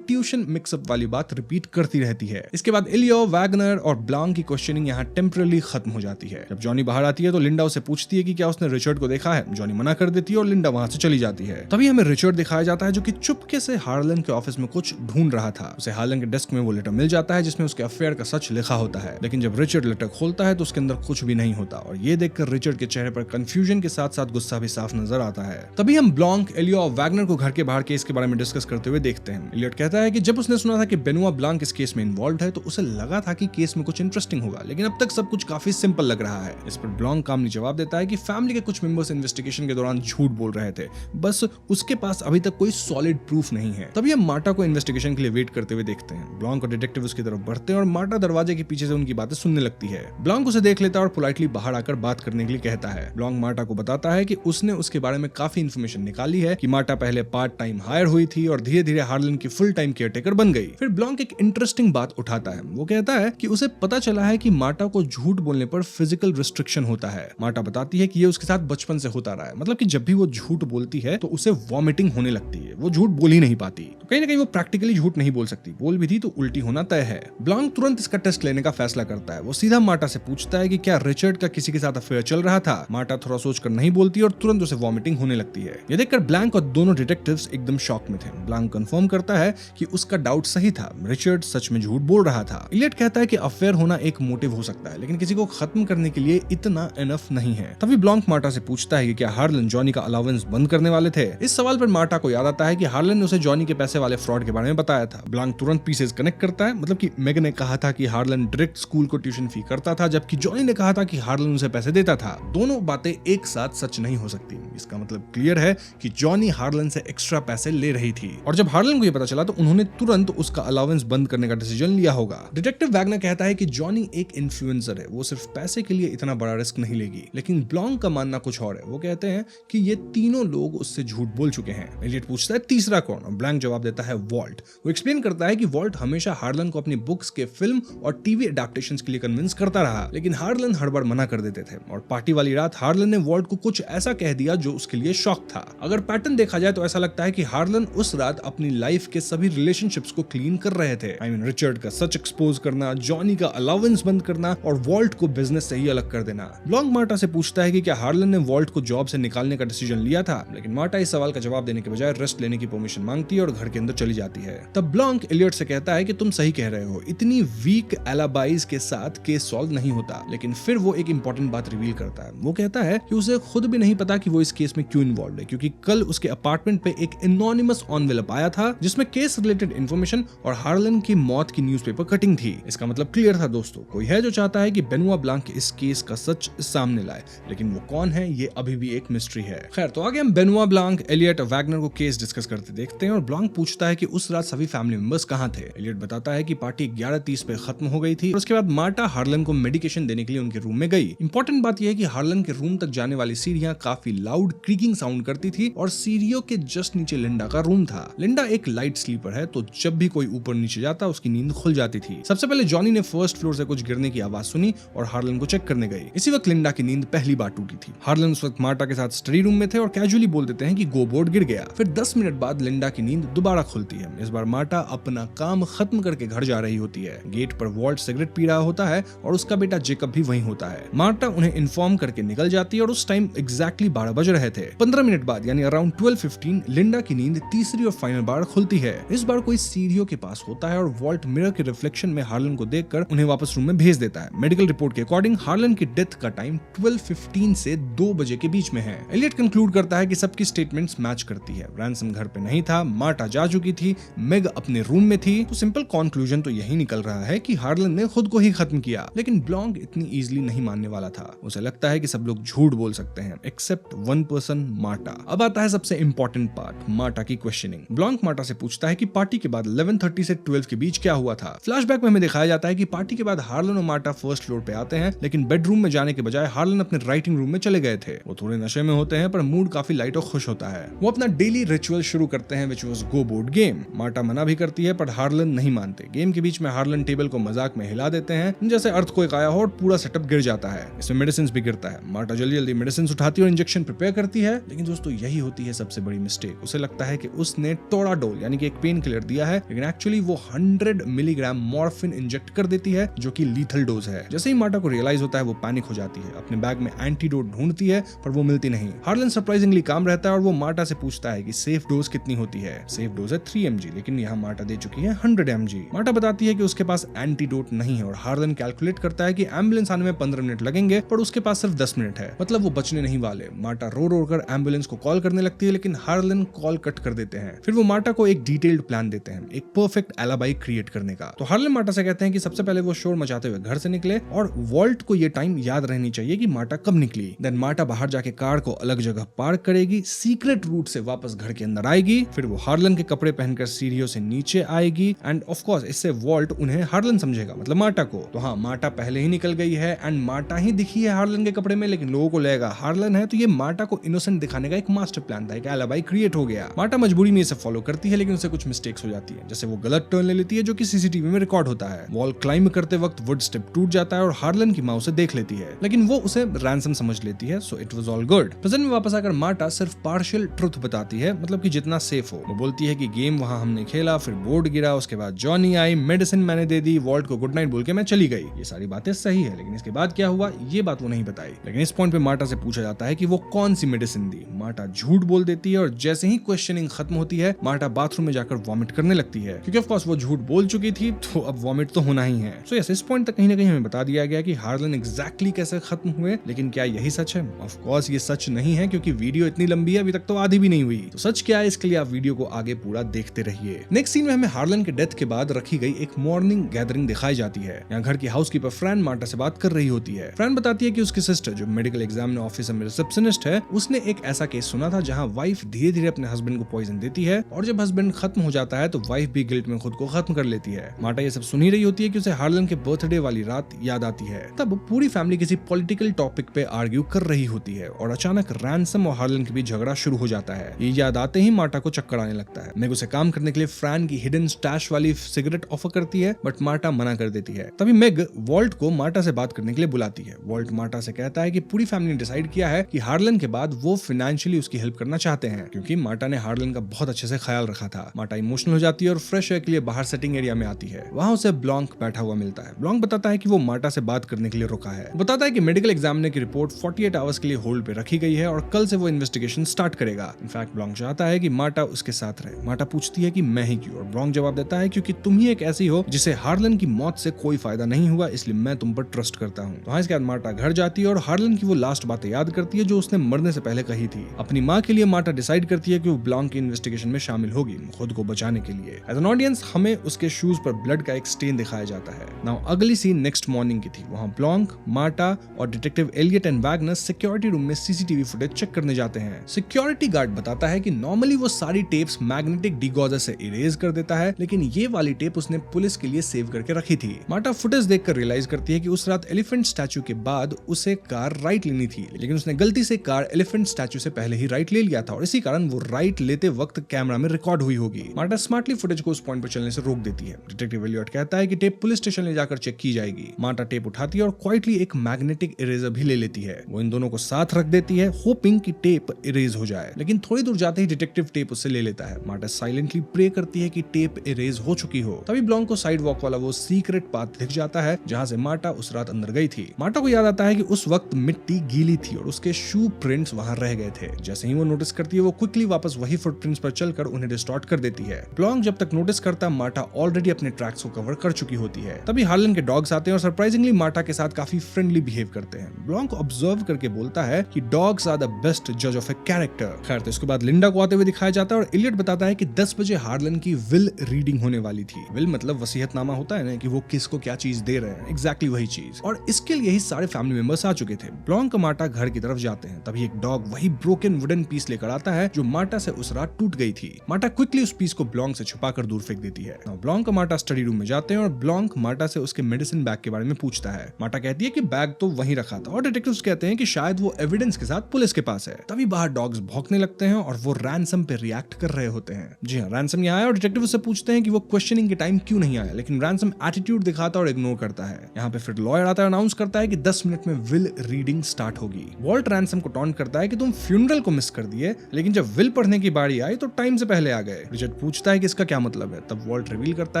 ट्यूशन मिक्सअप वाली बात रिपीट करती रहती है। इसके बाद इलियो, वैगनर और ब्लॉन्क की क्वेश्चनिंग यहाँ टेम्पररी खत्म हो जाती है। जब जॉनी बाहर आती है तो लिंडा उसे पूछती है कि क्या उसने रिचर्ड को देखा है। जॉनी मना कर देती है और लिंडा वहां से चली जाती है। तभी हमें रिचर्ड दिखाया जाता है जो कि चुपके से हार्लन के ऑफिस में कुछ ढूंढ रहा था। उसे हार्लन के डेस्क में वो लेटर मिल जाता है जिसमें उसके अफेयर का सच लिखा होता है, लेकिन जब रिचर्ड लेटर खोलता है तो उसके अंदर कुछ भी नहीं होता और ये देखकर रिचर्ड के चेहरे पर कंफ्यूजन के साथ साथ गुस्सा भी साफ नजर आता है। तभी हम ब्लॉन्क, एलियो और वैगनर को घर के बाहर केस के बारे में डिस्कस करते हुए देखते हैं। एलियट कहता है कि जब उसने सुना था कि बेनुआ ब्लॉन्क इस केस में इन्वॉल्व है तो उसे लगा था कि केस में कुछ इंटरेस्टिंग होगा, लेकिन अब तक सब कुछ काफी सिंपल लग रहा है। इस पर ब्लॉन्क कामली जवाब देता है कि फैमिली के कुछ मेंबर्स इन्वेस्टिगेशन के दौरान झूठ बोल रहे थे, बस उसके पास अभी तक कोई सॉलिड प्रूफ नहीं है। तभी हम मार्टा को इन्वेस्टिगेशन के लिए वेट करते हुए देखते हैं। ब्लॉन्क और डिटेक्टिव उसकी तरफ बढ़ते हैं और मार्टा दरवाजे के पीछे से उनकी बातें सुनने लगती है। ब्लॉन्क उसे देख लेता है और पोलाइटली बाहर आकर बात करने के लिए कहता है। ब्लॉन्क मार्टा को बताता है कि उसने उसके बारे में काफी इन्फॉर्मेशन निकाली है कि मार्टा पहले पार्ट टाइम हायर हुई थी और धीरे धीरे हार्लन की फुल टाइम केयरटेकर बन गई। फिर ब्लॉन्क एक इंटरेस्टिंग बात उठाता है। वो कहता है कि उसे पता चला है कि मार्टा को झूठ बोलने पर फिजिकल रिस्ट्रिक्शन होता है। मार्टा बताती है कि ये उसके साथ बचपन से होता रहा है, मतलब कि जब भी वो झूठ बोलती है तो उसे वॉमिटिंग होने लगती है, वो झूठ बोल ही नहीं पाती। तो कहीं ना कहीं वो प्रैक्टिकली झूठ नहीं बोल सकती, बोल भी थी तो उल्टी होना तय है। ब्लॉन्क तुरंत इसका टेस्ट लेने का फैसला करता है। वो सीधा मार्टा से पूछता है कि क्या रिचर्ड का किसी के साथ अफेयर चल रहा था। मार्टा थोड़ा सोचकर नहीं बोलती और तुरंत उसे वॉमिटिंग होने लगती है। ये देखकर ब्लैंक और दोनों डिटेक्टिव्स एकदम शॉक में थे। ब्लैंक कंफर्म करता है कि उसका डाउट सही था, रिचर्ड सच में झूठ बोल रहा था। इलियट कहता है कि अफेयर होना एक मोटिव हो सकता है, लेकिन किसी को खत्म करने के लिए इतना इनफ नहीं है। तभी ब्लॉन्क मार्टा से पूछता है कि क्या हार्लन जॉनी का अलाउंस बंद करने वाले थे। इस सवाल पर मार्टा को याद आता है कि हार्लन ने उसे जॉनी के पैसे वाले फ्रॉड के बारे में बताया था। ब्लॉन्क तुरंत पीसेस कनेक्ट करता है, मतलब कि मेग ने कहा था कि हार्लन डायरेक्ट स्कूल को ट्यूशन फी करता था, जबकि जॉनी ने कहा था कि हार्लन उसे पैसे देता था। दोनों बातें एक साथ सच नहीं हो सकती। इसका मतलब क्लियर है कि जॉनी हार्लन से एक्स्ट्रा पैसे ले रही थी और जब हार्लन को यह पता चला तो उन्होंने तुरंत उसका अलाउंस बंद करने का डिसीजन लिया होगा। डिटेक्टिव वैगनर कहता है कि जॉनी एक इन्फ्लुएंसर है, वो सिर्फ पैसे के लिए इतना बड़ा रिस्क नहीं लेगी, लेकिन ब्लॉन्क का मानना कुछ और है। वो कहते हैं कि ये तीनों लोग उससे झूठ बोल चुके हैं। एलियट पूछता है तीसरा कौन, और ब्लैंक जवाब देता है वॉल्ट। वो एक्सप्लेन करता है कि वॉल्ट हमेशा हार्लन को अपनी बुक्स के फिल्म और टीवी अडैप्टेशंस के लिए कन्विंस करता रहा, लेकिन हार्लन हर बार मना कर देते थे और पार्टी वाली रात हार्लन ने वॉल्ट को कुछ ऐसा कह दिया जो उसके लिए शॉक था। अगर पैटर्न देखा जाए तो ऐसा लगता है कि हार्लन उस रात अपनी लाइफ के सभी रिलेशनशिप्स को क्लीन कर रहे थे। रिचर्ड का सच एक्सपोज करना, जॉनी का अलाउंस बंद करना और वॉल्ट को बिजनेस से ही अलग कर देना। ब्लॉन्क मार्टा से पूछता है कि क्या हार्लन ने वॉल्ट को जॉब से निकालने का डिसीजन लिया था, लेकिन मार्टा इस सवाल का जवाब देने के बजाय रेस्ट लेने की परमिशन मांगती है और घर के अंदर चली जाती है। तब ब्लॉन्क एलियट से कहता है कि तुम सही कह रहे हो, इतनी वीक एलाबाइज के साथ केस सॉल्व नहीं होता, लेकिन फिर वो एक इंपॉर्टेंट बात रिवील करता है। वो कहता है कि उसे खुद भी नहीं पता कि वो इस केस में क्यों इन्वॉल्व है, क्योंकि कल उसके अपार्टमेंट पे एक एनोनिमस एनवेलप आया था जिसमें केस रिलेटेड इंफॉर्मेशन और हार्लन की मौत की न्यूज़पेपर कटिंग थी। इसका मतलब क्लियर था दोस्तों, कोई है जो चाहता है कि बेनुआ ब्लॉन्क इस केस का सच सामने लाए, लेकिन वो कौन है ये अभी भी एक मिस्ट्री है। खैर, तो आगे हम बेनुआ ब्लॉन्क, एलियट, वैगनर को केस डिस्कस करते देखते हैं और ब्लॉन्क पूछता है कि उस रात सभी फैमिली मेंबर्स कहां थे। एलियट बताता है कि पार्टी 11:30 पे खत्म हो गई थी और उसके बाद मार्टा हार्लन को मेडिकेशन देने के लिए उनके रूम में गई। इंपॉर्टेंट बात यह है कि हार्लन के रूम तक जाने वाली सीढ़ियां काफी लाउड क्रीकिंग साउंड करती थी और सीढ़ियों के जस्ट नीचे लिंडा का रूम था। लिंडा एक लाइट स्लीपर है, तो जब भी कोई ऊपर नीचे जाता उसकी नींद खुल जाती थी। सबसे पहले जॉनी ने फर्स्ट फ्लोर से कुछ गिरने की आवाज सुनी और हार्लन को चेक करने गई। इसी वक्त लिंडा की नींद पहली बार टूटी थी। हार्लन उस वक्त मार्टा के साथ स्टडी रूम में थे और कैजुअली बोल देते हैं कि गो बोर्ड गिर गया। फिर 10 मिनट बाद लिंडा की नींद दोबारा दोबारा खुलती है। इस बार मार्टा अपना काम खत्म करके घर जा रही होती है। गेट पर वॉल्ट सिगरेट पी रहा होता है और उसका बेटा जेकब भी वहीं होता है। मार्टा उन्हें इन्फॉर्म करके निकल जाती है और उस टाइम एग्जैक्टली 12 बज रहे थे। 15 मिनट बाद यानी अराउंड 12:15 लिंडा की नींद तीसरी और फाइनल बार खुलती है। इस बार कोई सीढ़ियों के पास होता है और वॉल्ट मिरर के रिफ्लेक्शन में हार्लन को देखकर उन्हें वापस रूम में भेज देता है। मेडिकल रिपोर्ट के अकॉर्डिंग हार्लन की डेथ का टाइम 12:15 से 2 बजे के बीच में है। एलियट कंक्लूड करता है कि सबकी स्टेटमेंट्स मैच करती है। रैंसम घर पे नहीं था, मार्टा जा चुकी थी, मेग अपने रूम में थी। तो सिंपल कंक्लूजन तो यही निकल रहा है कि हार्लन ने खुद को ही खत्म किया। लेकिन ब्लॉन्क इतनी इजीली नहीं मानने वाला था। उसे लगता है कि सब लोग झूठ बोल सकते हैं एक्सेप्ट वन पर्सन, मार्टा। अब आता है सबसे इंपॉर्टेंट पार्ट, मार्टा की क्वेश्चनिंग। ब्लॉन्क मार्टा से पूछता है कि पार्टी के बाद 11:30 से 12 के बीच क्या हुआ था। फ्लैशबैक में हमें दिखाया जाता है कि पार्टी के बाद हार्लन और मार्टा फर्स्ट फ्लोर पे आते हैं, लेकिन बेडरूम में जाने के बजाय हार्लन अपने राइटिंग रूम में चले गए थे। वो थोड़े नशे में होते हैं पर मूड काफी लाइट और खुश होता है। वो अपना डेली रिचुअल शुरू करते हैं which was go board game. Marta मना भी करती है पर हार्लन नहीं मानते। गेम के बीच में हार्लन टेबल को मजाक में हिला देते हैं जैसे अर्थक्वेक आया हो और पूरा सेटअप गिर जाता है। इसमें मेडिसिन भी गिरता है। मार्टा जल्दी जल्दी मेडिसिन उठाती है और इंजेक्शन प्रिपेयर करती है। लेकिन दोस्तों यही होती है सबसे बड़ी मिस्टेक। उसे लगता है कि उसने टोराडोल यानी कि एक पेन किलर दिया है, लेकिन एक्चुअली वो 100 मिलीग्राम मॉर्फिन इंजेक्ट कर देती है जो कि लीथल डोज है। जैसे ही मार्टा को रियलाइज होता है वो पैनिक हो जाती है। अपने बैग में एंटीडोट ढूंढती है पर वो मिलती नहीं। हार्लन सरप्राइजिंगली काम रहता है और वो मार्टा से पूछता है कि सेफ डोज कितनी होती है। सेफ डोज है 3 mg, लेकिन यहाँ मार्टा दे चुकी है 100 mg। मार्टा बताती है कि उसके पास एंटीडोट नहीं है और हार्लन कैलकुलेट करता है कि एम्बुलेंस आने में 15 मिनट लगेंगे पर उसके पास सिर्फ 10 मिनट है, मतलब वो बचने नहीं वाले। मार्टा रो रो कर एम्बुलेंस को कॉल करने लगती है, लेकिन हार्लन कॉल कट कर देते हैं। फिर वो मार्टा को एक डिटेल्ड प्लान देते हैं, एक परफेक्ट एलाबाई क्रिएट करने का। तो हार्लन मार्टा से कहते हैं कि सबसे पहले वो शोर मचाते हुए घर से निकले और वॉल्ट को ये टाइम याद रहनी चाहिए कि मार्टा कब निकली। देन मार्टा बाहर जाके कार को अलग जगह पार्क करेगी, सीक्रेट रूट से वापस घर के अंदर आएगी, फिर वो हार्लन के कपड़े पहनकर सीढ़ियों से नीचे आएगी एंड ऑफ कोर्स इससे वॉल्ट उन्हें हार्लन समझेगा, मतलब मार्टा को। तो हाँ, मार्टा पहले ही निकल गई है एंड मार्टा ही दिखी है हार्लन के कपड़े में, लेकिन लोगों को लगेगा हार्लन है। तो ये मार्टा को इनोसेंट दिखाने का एक मास्टर प्लान था, एक एलाबाई क्रिएट हो गया। मार्टा मजबूरी में इसे फॉलो करती है, लेकिन उसे कुछ मिस्टेक्स हो जाती है। जैसे वो गलत टर्न ले लेती है जो कि सीसीटीवी में रिकॉर्ड होता है। वॉल क्लाइंब करते वक्त वुड स्टेप टूट जाता है और हार्लन की माँ उसे देख लेती है, लेकिन वो उसे रैंसम समझ लेती है। So it was all good. Present में वापस आकर मार्टा सिर्फ पार्शियल ट्रुथ बताती है, मतलब कि जितना सेफ हो। वो बोलती है कि गेम वहां हमने खेला, फिर बोर्ड गिरा, उसके बाद जॉनी आई, मेडिसिन मैंने दे दी, वॉल्ट को गुड नाइट बोल के मैं चली गई। ये सारी बातें सही है, लेकिन इसके बाद क्या हुआ ये बात वो नहीं बताई। लेकिन इस पॉइंट पे मार्टा से पूछा जाता है कि वो कौन सी मेडिसिन दी। मार्टा झूठ बोल देती है और जैसे ही क्वेश्चनिंग खत्म होती है मार्टा बाथरूम में जाकर वॉमिट करने लगती है, क्योंकि ऑफ कोर्स वो झूठ बोल चुकी थी तो अब वॉमिट तो होना ही है। सो यस, इस पॉइंट तक कहीं ना कहीं हमें बता दिया गया कि हार्लन एग्जैक्टली कैसे खत्म हुए, लेकिन क्या यही सच है? ऑफ कोर्स ये सच नहीं है, क्योंकि वीडियो इतनी लंबी है, अभी तक तो आधी भी नहीं हुई। तो सच क्या है इसके लिए आप वीडियो को आगे पूरा देखते रहिए। नेक्स्ट सीन में हमें हार्लन के डेथ के बाद रखी गई एक मॉर्निंग गैदरिंग दिखाई जाती है। यहाँ घर की हाउसकीपर फ्रैन मार्टा से बात कर रही होती है। फ्रैन बताती है कि उसकी सिस्टर जो मेडिकल एग्जामिनर ऑफिसर में रिसेप्शनिस्ट है, उसने एक ऐसा केस सुना था जहाँ वाइफ धीरे धीरे अपने हस्बैंड को पॉइजन देती है और जब हस्बैंड खत्म हो जाता है तो वाइफ भी गिल्ट में खुद को खत्म कर लेती है। मार्टा ये सब सुन ही रही होती है कि उसे हार्लन के बर्थडे वाली रात याद आती है। तब पूरी फैमिली किसी पॉलिटिकल टॉपिक पे आर्ग्यू कर रही होती है और अचानक रैंसम और हार्लन के बीच झगड़ा शुरू हो जाता है। ये याद आते ही मार्टा को चक्कर आने लगता है। मेग उसे काम करने के लिए फ्रैन की हिडन स्टैश वाली सिगरेट ऑफर करती है, बट मार्टा मना कर देती है। तभी मेग वॉल्ट को मार्टा से बात करने के लिए बुलाती है। वॉल्ट मार्टा से कहता है कि पूरी फैमिली ने डिसाइड किया है कि हार्लन के बाद वो फाइनेंशियली उसकी हेल्प करना चाहते हैं, क्योंकि मार्टा ने हार्लन का बहुत अच्छे से ख्याल रखा था। मार्टा इमोशनल हो जाती है और फ्रेश एयर के लिए बाहर सेटिंग एरिया में आती है। वहां उसे ब्लॉन्क बैठा हुआ मिलता है। ब्लॉन्क बताता है कि वो मार्टा से बात करने के लिए रुका है। बताता है कि मेडिकल एग्जामिनर की रिपोर्ट 48 आवर्स के लिए होल्ड पे रखी गई है और कल से वो इन्वेस्टिगेशन स्टार्ट करेगा। इनफैक्ट ब्लॉन्क चाहता है कि मार्टा उसके साथ रहे। मार्टा पूछती है कि मैं ही क्यों, और ब्लॉन्क जवाब देता है क्योंकि तुम ही एक ऐसी हो जिसे हार्लन की मौत से कोई फायदा नहीं हुआ, इसलिए मैं तुम पर ट्रस्ट करता हूँ। तो इसके बाद मार्टा घर जाती है और हार्लन की वो लास्ट बातें याद करती है जो उसने मरने से पहले कही थी। अपनी माँ के लिए मार्टा डिसाइड करती है कि वो ब्लॉन्क की इन्वेस्टिगेशन में शामिल होगी खुद को बचाने के लिए। एज एन ऑडियंस हमें उसके शूज पर ब्लड का एक स्टेन दिखाया जाता है। नाउ अगली सीन नेक्स्ट मॉर्निंग की थी। वहाँ ब्लॉन्क, मार्टा और detective Elliott and Wagner security room में सीसीटीवी फुटेज चेक करने जाते हैं। सिक्योरिटी गार्ड बताता है कि नॉर्मली वो सारी टेप्स मैग्नेटिक डिगॉजर से इरेज कर देता है, लेकिन ये वाली टेप उसने पुलिस के लिए सेव करके रखी थी। मार्टा फुटेज देखकर रियलाइज करती है कि उस रात एलिफेंट स्टैचू के बाद उसे कार राइट लेनी थी, लेकिन उसने गलती से कार एलिफेंट स्टैचू से पहले ही राइट ले लिया था और इसी कारण वो राइट लेते वक्त कैमरा में रिकॉर्ड हुई होगी। मार्टा स्मार्टली फुटेज को उस पॉइंट पर चलने से रोक देती है। डिटेक्टिव एलियट कहता है कि टेप पुलिस स्टेशन ले जाकर चेक की जाएगी। मार्टा टेप उठाती है और क्वाइटली एक मैग्नेटिक इरेजर भी ले लेती है। वो इन दोनों को साथ रख देती है, होपिंग कि टेप इरेज हो जाए, लेकिन थोड़ी दूर जाते ही डिटेक्टिव टेप उससे ले लेता है। मार्टा मार्टा साइलेंटली प्रे करती है कि टेप इरेज हो चुकी हो। तभी ब्लॉन्क को साइड वॉक वाला वो सीक्रेट पाथ दिख जाता है जहाँ से मार्टा उस रात अंदर गई थी। मार्टा को याद आता है कि उस वक्त मिट्टी गीली थी और उसके शू प्रिंट्स वहां रह गए थे। जैसे ही वो नोटिस करती है वो क्विकली वापस वही फुटप्रिंट्स पर चलकर उन्हें डिस्टॉर्ट कर देती है। ब्लॉन्क जब तक नोटिस करता मार्टा ऑलरेडी अपने ट्रैक्स को कवर कर चुकी होती है। तभी हार्लन के डॉग्स आते हैं और सरप्राइजिंगली मार्टा के साथ काफी फ्रेंडली बिहेव करते हैं। ब्लॉन्क ऑब्जर्व करके बोलता है कि डॉग्स आर द बेस्ट जज ऑफ ए कैरेक्टर। खैर तो इसके बाद लिंडा को आते हुए दिखाया जाता है और इलियट बताता है कि 10 बजे हार्लन की विल रीडिंग होने वाली थी। विल मतलब वसीयतनामा होता है ना, कि वो किसको क्या चीज दे रहे हैं, एग्जैक्टली वही चीज। और इसके लिए ही सारे फैमिली मेंबर्स आ चुके थे। ब्लॉन्क मार्टा घर की तरफ जाते हैं। तभी एक डॉग वही ब्रोकन वुडन पीस लेकर आता है जो मार्टा से उस रात टूट गई थी। मार्टा क्विकली उस पीस को ब्लॉन्क से छुपाकर दूर फेंक देती है। ब्लॉन्क और मार्टा स्टडी रूम में जाते हैं और ब्लॉन्क मार्टा से उसके मेडिसिन बैग के बारे में पूछता है। मार्टा कहती है कि बैग तो वहीं रखा था और डिटेक्टिव्स कहते हैं कि शायद वो एविडेंस के साथ पुलिस के पास है। तभी बाहर डॉग्स भौंकने लगते हैं और वो रैनसम पे रिएक्ट कर रहे होते हैं। जी हाँ, रैनसम यहाँ आया और डिटेक्टिव उससे पूछते हैं कि वो क्वेश्चनिंग के टाइम क्यों नहीं आया, लेकिन रैनसम एटीट्यूड दिखाता और इग्नोर करता है। यहाँ पे फिर लॉयर आता है, अनाउंस करता है कि 10 मिनट में विल रीडिंग स्टार्ट होगी। वॉल्ट रैनसम को टॉन्ट करता है कि तुम फ्यूनरल को मिस कर दिए, लेकिन जब विल पढ़ने की बारी आई तो टाइम से पहले आ गए। रिचर्ड पूछता है कि इसका क्या मतलब है। तब वॉल्ट रिवील करता